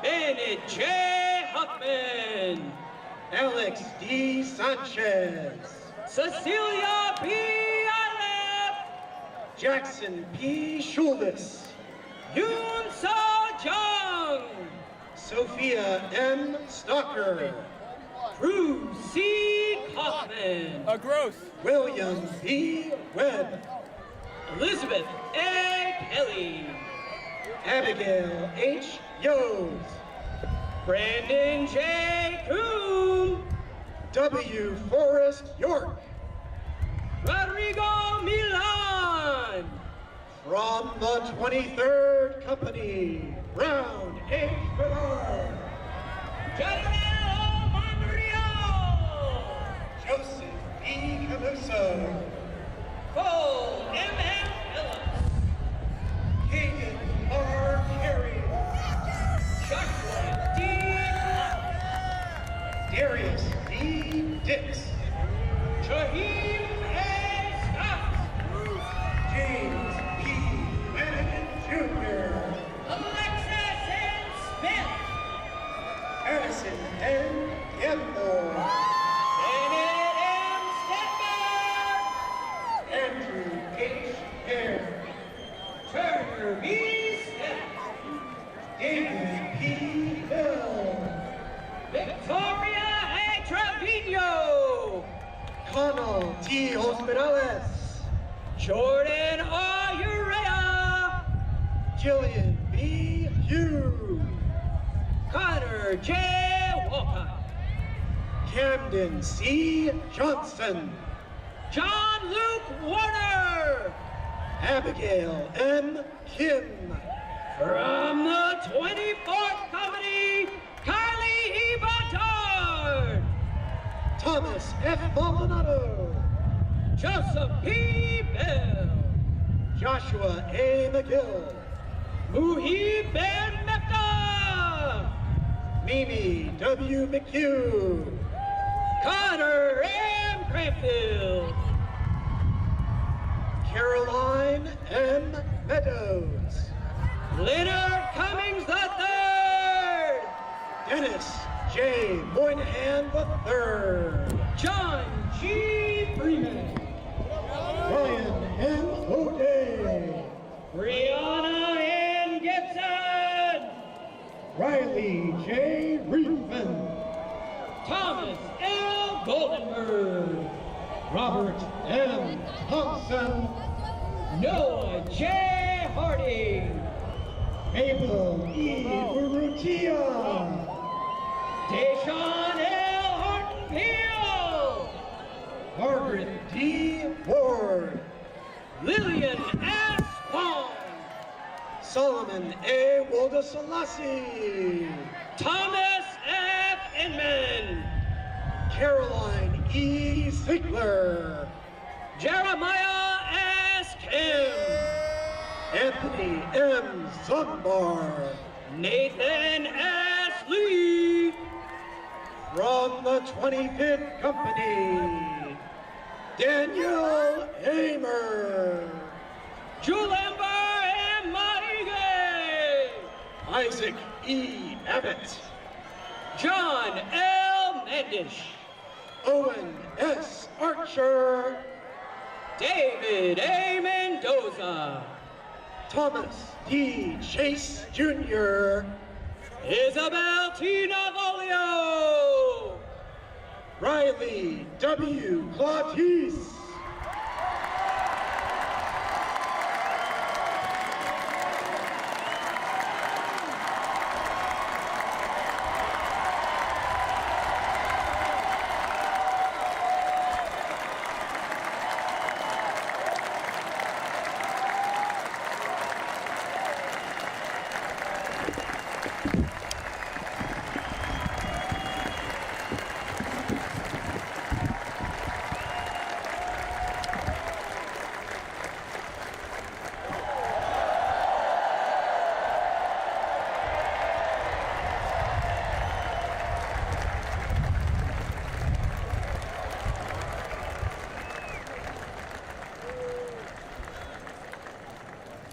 Bennett J. Huckman. Alex D. Sanchez. Cecilia P. Alep. Jackson P. Schuldis. Yoon So Jung. Sophia M. Stalker. Drew C. Kaufman. A growth. William B. Webb. Elizabeth A. Kelly. Abigail H. Yos. Brandon J. Coon. W. Forrest York. Rodrigo Milan. From the 23rd Company, Brown H. Bernard. General Mondrio. Joseph E. Camuso. Cole M.M. Phillips. Keegan R. Carey. Joshua D. Clark. Darius D. Dix. Shaheem A. Scott. James P. Flanagan Jr. Alexis N. Smith. Addison N. Gilmore. Bennett M. Stenberg. Andrew H. Hare. Turner B. Smith. David P. Hill. Victoria A. Trevino. Connell T. Hospitales. Jordan R. Urea. Jillian B. Hughes. Connor J. Walcott. Camden C. Johnson. John Luke Warner. Abigail M. Kim. From the 24th Company, Kylie E. Bedard. Thomas F. Maldonado. Joseph P. Bell. Joshua A. McGill. Muhib Ben Mefta. Mimi W. McHugh. Connor M. Cranfield. Caroline M. Meadows. Leonard Cummings III. Dennis J. Moynihan III. John G. Freeman. Ryan M. O'Day. Brianna N. Gibson. Riley J. Reefman. Thomas L. Goldenberg. Robert M. Thompson. Noah J. Harding. Mabel E. Urrutia. Kia. Deshaun L. Horton-Peel. Margaret D. Ward. Lillian S. Wong. Solomon A. Wodasalassy. Thomas F. Inman. Caroline E. Ziegler. Jeremiah S. Kim. Anthony M. Zumbar. Nathan S. Lee. From the 25th Company, Daniel Hamer. Julamber M. Maige. Isaac E. Abbott. John L. Mendish. Owen S. Archer. David A. Mendoza. Thomas D. Chase Jr. Isabel T. Navolio. Riley W. Clautis.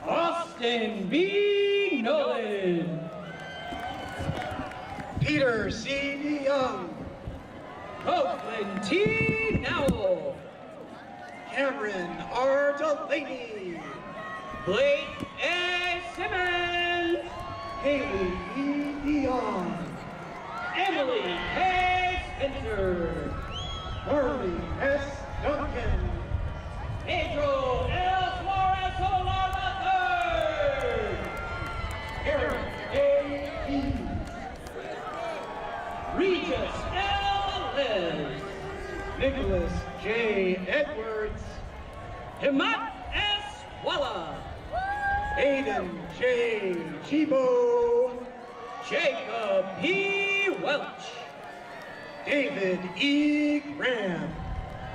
Austin B. Nolan. Peter C. Young. Copeland T. Nowell. Cameron R. Delaney. Blake A. Simmons. Haley E. Dion. Emily K. Spencer. Marley S. Duncan. Pedro L. Suarez Solar III. Eric A. Keyes. Regis L. Liz. Nicholas J. Edwards. Himat S. Walla. Aiden J. Chibo. Jacob P. Welch. David E. Graham.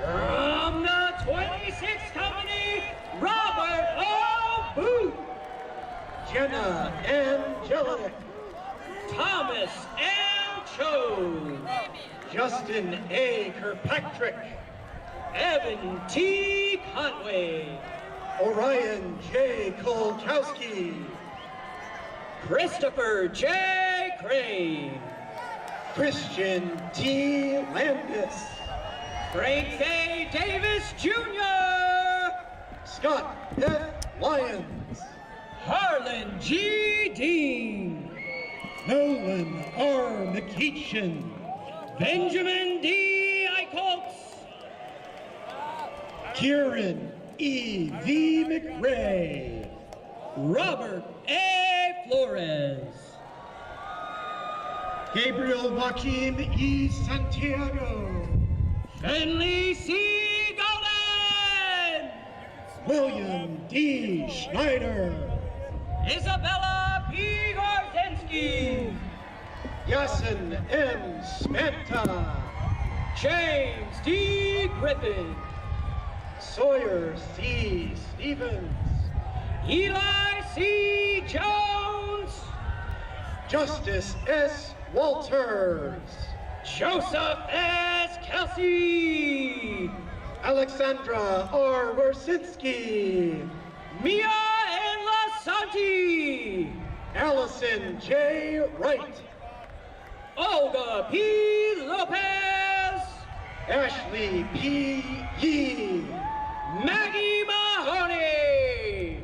From the 26th Company, Robert O. Booth. Jenna Angelic. Thomas M. Cho. Justin A. Kirkpatrick. Evan T. Conway. Orion J. Kolkowski. Christopher J. Crane. Christian T. Landis. Frank A. Davis Jr. Scott F. Lyons. Harlan G. Dean. Nolan R. McEachin. Benjamin D. Eichholtz. Kieran E. V. McRae. Robert A. Flores. Gabriel Joaquim E. Santiago. Finley C. Golden. William D. Schneider. Isabella P. Gorzinski. Yasin M. Smenta. James D. Griffin. Sawyer C. Stevens. Eli C. Jones. Justice S. Walters. Joseph S. Kelsey. Alexandra R. Wersinski. Mia N. Lasanti. Allison J. Wright. Olga P. Lopez. Ashley P. Yee. Maggie Mahoney.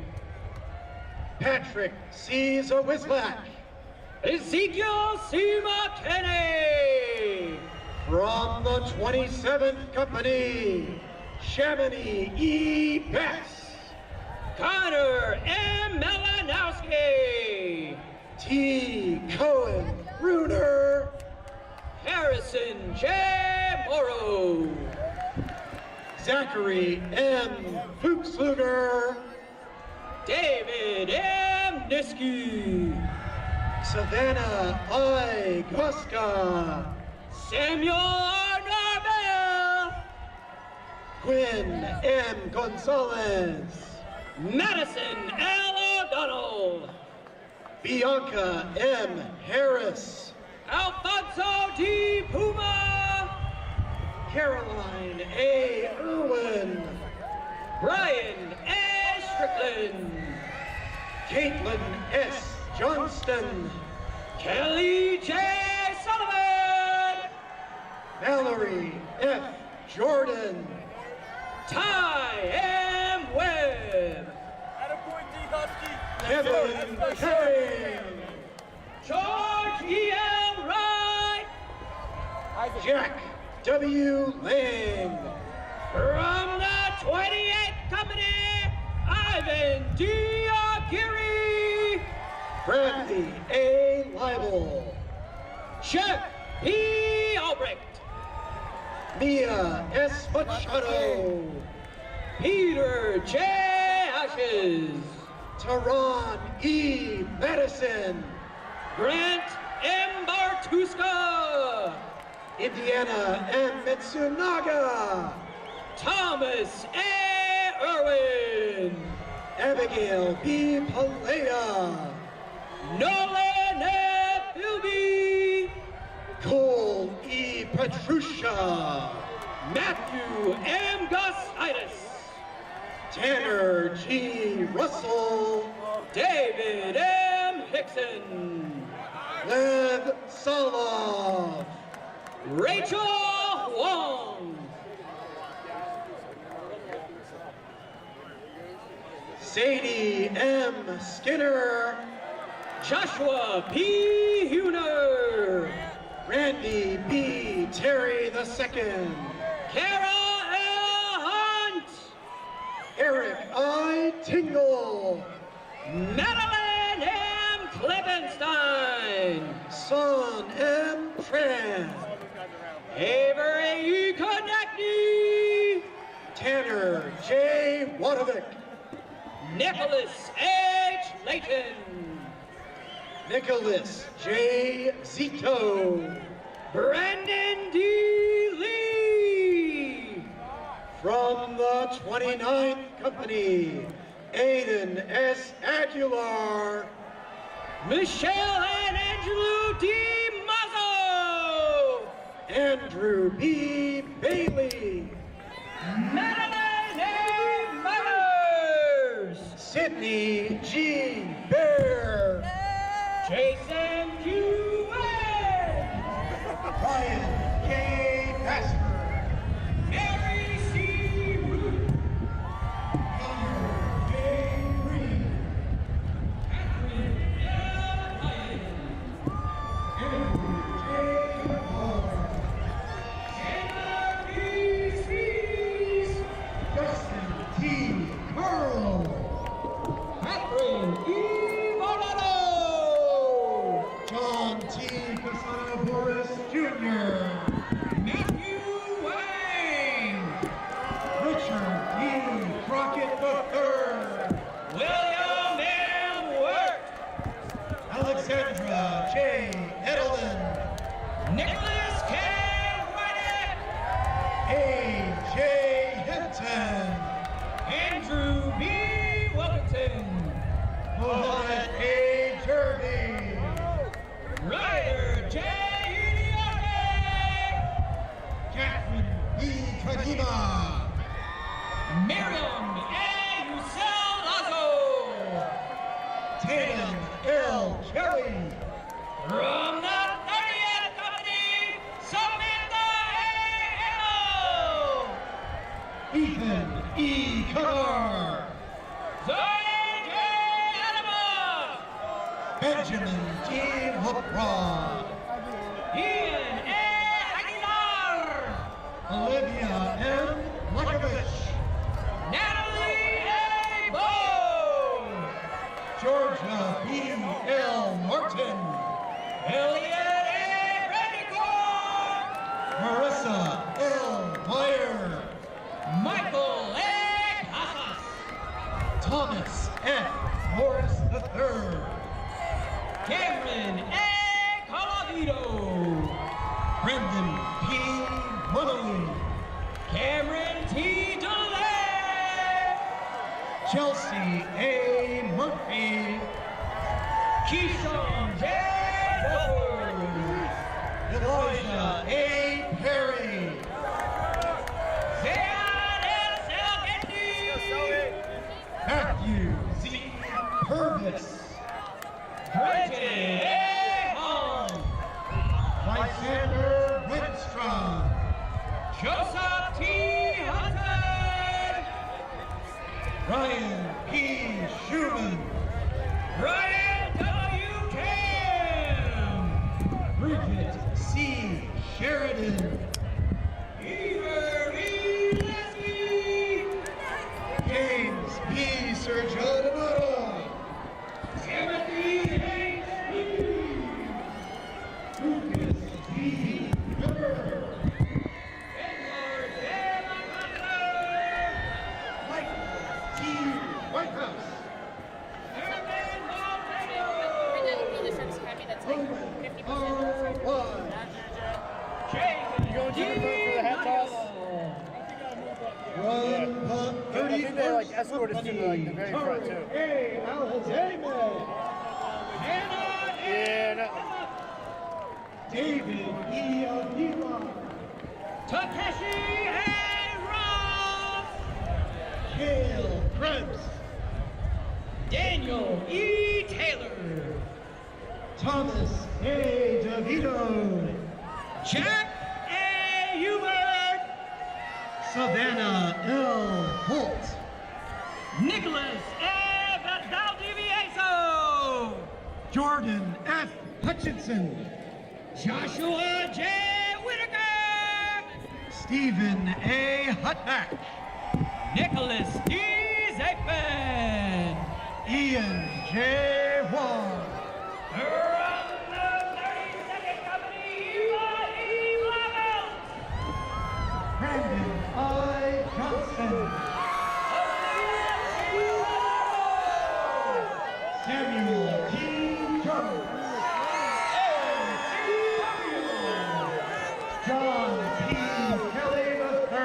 Patrick C. Zawislak. Ezekiel C. McKinney. From the 27th Company, Chamonix E. Bass. Connor M. Melanowski. T. Cohen. J. Morrow. Zachary M. Fuchsluger. David M. Niski. Savannah I. Guska. Samuel R. Norvell. Quinn M. Gonzalez. Madison L. O'Donnell. Bianca M. Harris. Alfonso D. Puma. Caroline A. Irwin. Brian A. Strickland. Caitlin S. Johnston. Kelly J. Sullivan. Valerie F. Jordan. Ty M. Webb. Kevin Perry. George E. L. Wright. Jack W. Lang. From the 28th Company, Ivan D. Aguirre. Bradley A. Leibel. Jeff P. Albrecht. Mia S. Machado. Peter J. Ashes. Tehran E. Madison. Grant M. Bartuska. Indiana M. Mitsunaga. Thomas A. Irwin. Abigail B. Palea. Nolan F. Philby. Cole E. Petrusha. Matthew M. Gositis. Tanner G. Russell. David M. Hickson. Lev Solov. Rachel Wong. Sadie M. Skinner. Joshua P. Huner. Randy B. Terry II. Carol L. Hunt. Eric I. Tingle. Madeline M. Klippenstein. Son M. Tran. Avery E. Konechny. Tanner J. Wadovic. Nicholas H. Layton. Nicholas J. Zito. Brandon D. Lee. From the 29th Company, Aiden S. Aguilar. Michelle and Angelo D. Mazzo. Andrew B. Bailey. Madeline A. Myers. Sydney G. Bear. Jason Q. Webb. Ryan K. Pastor. Mary C. Root. Connor J. Green. Catherine L. Hyatt. Andrew J. Hall. Taylor B. Spees. Justin T. Carl. Catherine E. Morano. John T. Casano Boris Jr. Matthew Wang. Richard D. Crockett III. William M. Wirt. Alexandra J. Edelman. Nicholas K. White. A. J. Hinton. Andrew B. Wilkinson. Mohammed A. Jervy. Ryder J. Idiote. Catherine B. Kadima. Miriam A. Ucel Lazo. Tatum L. Kelly. From the 30th Company, Samantha A. Eno. Ethan E. Carr. Zoe J. Adama. Benjamin G. LeBron. Ian A. Aguilar. Olivia M. Lekovich. Natalie A. Bowe. Georgia B. L. Martin. Elliot A. Brandicourt. F. Morris III. Cameron A. Colavito. Brendan P. Munnelly. Cameron T. DeLay. Chelsea A. Murphy. Keyshawn J. Wofford. Elijah A. Perry. Zayn S. El-Gendi. Matthew Z. Purvis. Bridget A. Hong. Lysander Winstrom. Joseph T. Hudson. Ryan P. Schumann. Ryan W. Kim. Bridget C. Sheridan. Eber E. Leslie. James P. Sergio. Timothy H. Lee. Lucas B. Miller. Edward J. Montgomery. Michael T. Whitehouse. Herman Montaño. For the Service Academy, that's like 50%. R1. Jacob going to the front for the hat toss? Run Pump I think they like escort us to the very front too. A. Alhazema. Yeah, no. David E. Avila. Takeshi A. Ross. Cale Krebs. Daniel E. Taylor. Thomas A. DeVito. Jack A. Hubert. Savannah L. Holt. Nicholas A. Valdivieso. Jordan F. Hutchinson. Joshua J. Whitaker. Stephen A. Hutback. Nicholas D. Zakeman. Ian J. Wong. From the 32nd Company, Eli E. Blackmelt. Brandon I. Johnson. Samuel T. Jones. John P. Kelly III.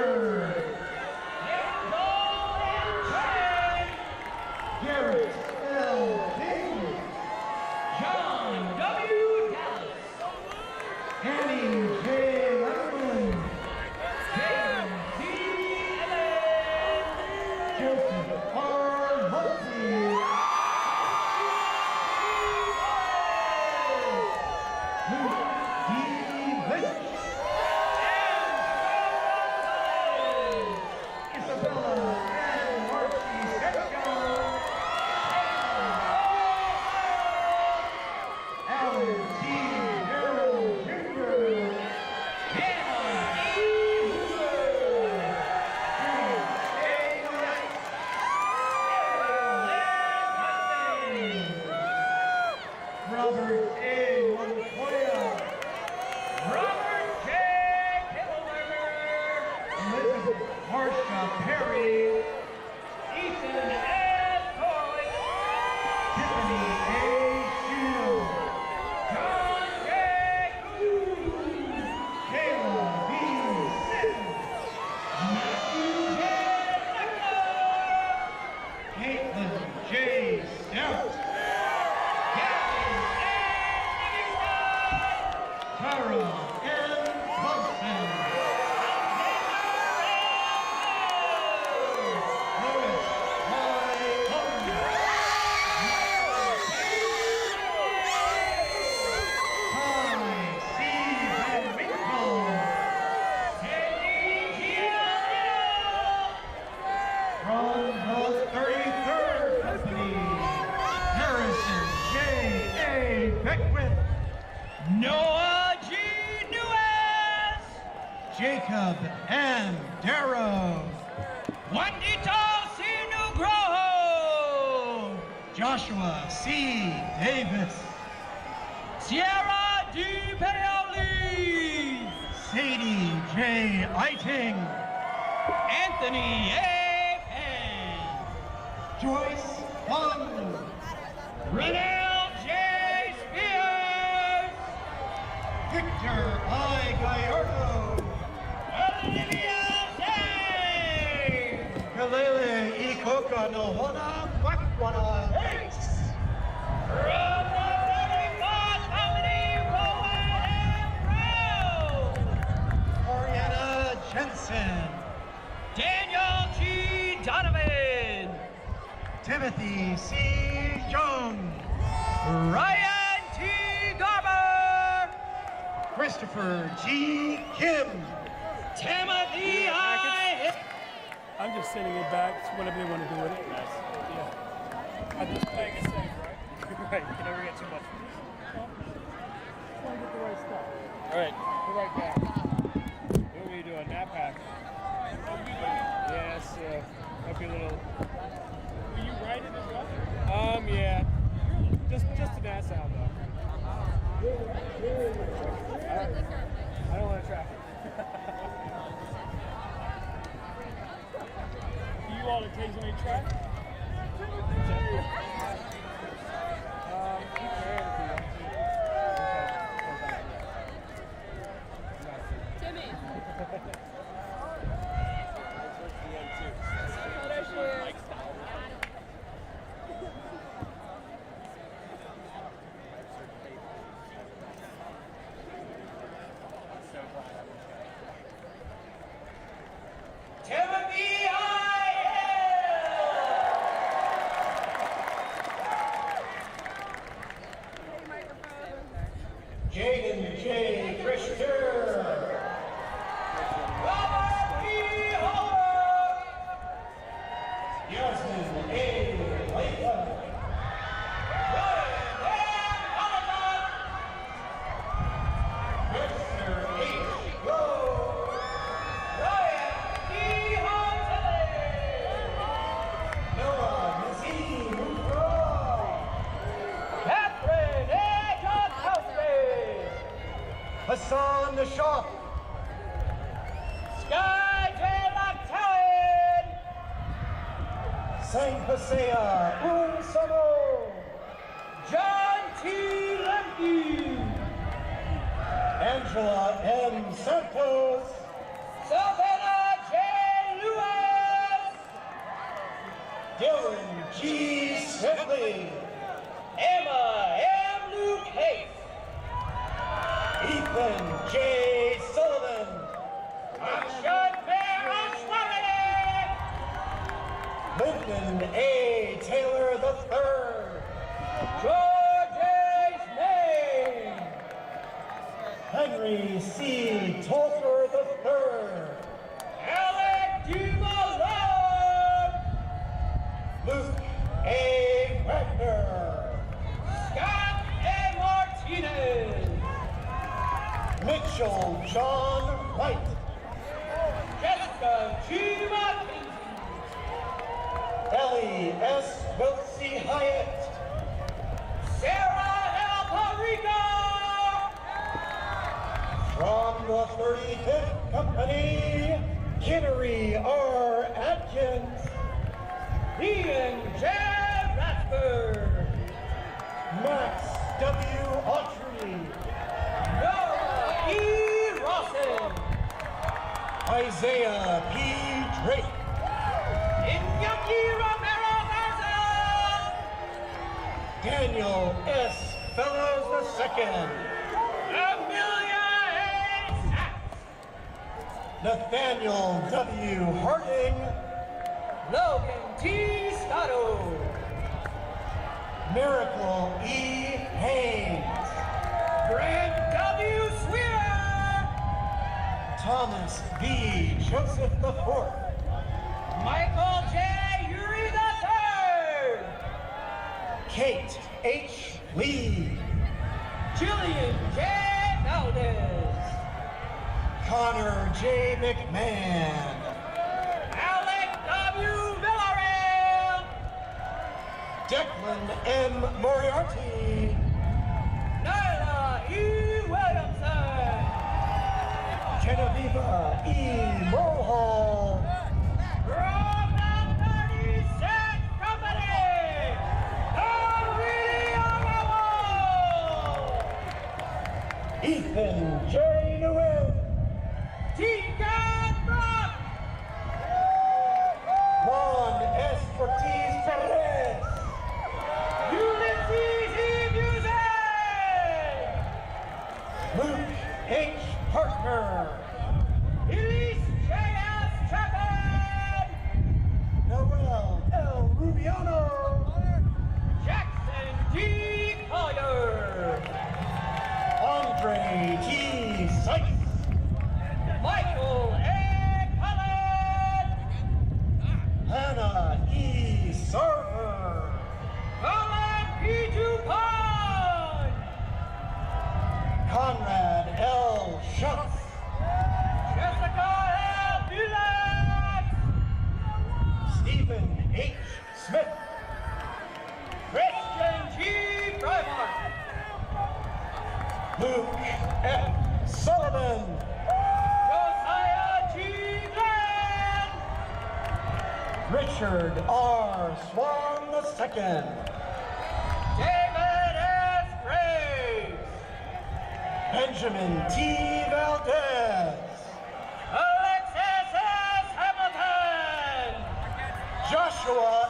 Garrett L. King. John W. Dallas. Annie J. Letterman. James D. Evans. Joseph R. Mulkey. Luke D. Lynch. Isabella and Archie Setchon. Alan T. Harrell Jr. Hannah E. Hoover. James A. Knight. Robert A. Montoya. Robert J. Kittleberger. Elizabeth Marsha Perry. Ethan S. Toy. Tiffany A. Shield. John J. Coon. Kayla B. Simmons. Matthew J. Leclerc. Caitlin J. Stout. Gavin A. Livingston. Tara M. Thompson. Louis Y. Holmes. Ty C. Van Winkle. Cindy G. O'Neill. From the 33rd Company, Harrison J. A. Beckwith. Noah G. Nuez. Jacob M. Darrow. Juanito C. Nugroho. Joshua C. Davis. Sierra D. Perioli. Sadie J. Eiting. Anthony A. Penn. Joyce Hung. Renell J. Spears. Victor I. Gallardo. Olivia Day. Kalele Ikoka Nohona Wakwana. From the 34th Company, Rowan M. Rowe. Oriana Jensen. Daniel G. Donovan. Timothy C. Jung. Ryan T. Garber. Christopher G. Kim. Timothy I. I'm just sending it back whenever they want to do it. Yeah. I just playing it safe, right? Right, you can never get too much. Just want to get the right stuff. All right, be right back. What are we doing? Nap pack. Yes, might be a little. Were you writing as well? Yeah. Just a nap sound though. I don't want to traffic. You all occasionally track? Timmy. Timothy I. Jaden J. Christian. Robert P. Howard. Yasmin A. Latham. Ryan M. Halligan. Dexter H. Rowe. Ryan D. Huntley. Noah Nazim Mufra. Catherine A. Jonkowski. Hassan Nashaf. Sky J. Lactalin. Saint Hosea Unsamo. John T. Lemke. Angela M. Santos. Savannah J. Lewis. Dylan G. Smedley. Emma M. Luke Hayes. Ethan J. Sullivan. Akshat Bear Ashwani. Lyndon A. Taylor III. George H. May. Henry C. Tolfer III. Alec D. Malone. Luke A. Wagner. Scott A. Martinez. Mitchell John White. Jessica G. Mackenzie. Ellie S. Wiltsey Hyatt. Sarah L. Parico. From the 35th Company, Kinnery R. Atkins. Ian J. Rathford. Max W. Autry. Noah E. Rawson. Isaiah P. Drake. Iñaki Romero Garza. Daniel S. Fellows II. Amelia A. Sachs. Nathaniel W. Harding. Logan T. Scotto. Miracle E. Haynes. Grant W. Swear. Thomas B. Joseph IV. Michael J. Uri III. Kate H. Lee. Jillian J. Valdez. Connor J. McMahon. Alec W. Villarreal. Declan M. Moriarty. Nyla E. Williamson. Genevieve E. Mulhall. From the 36th Company, Ethan J. Newell, Tegan Brock, Juan S. Ortiz Perez, Ulysses E. Music, Luke H. Parker, Elise J.S. Chapman, Noel L. Rubiano, Jackson D. Collier, Andre G. Sykes, Michael A. Cullen, Hannah E. Sarver, Colin P. Dupont, Conrad L. Schutz, Jessica L. Dulac, Stephen H. Smith, Christian G. Freimark, Luke F. Sullivan, Josiah G. Glenn, Richard R. Swan II, David S. Graves, Benjamin T. Valdez, Alexis S. Hamilton, Joshua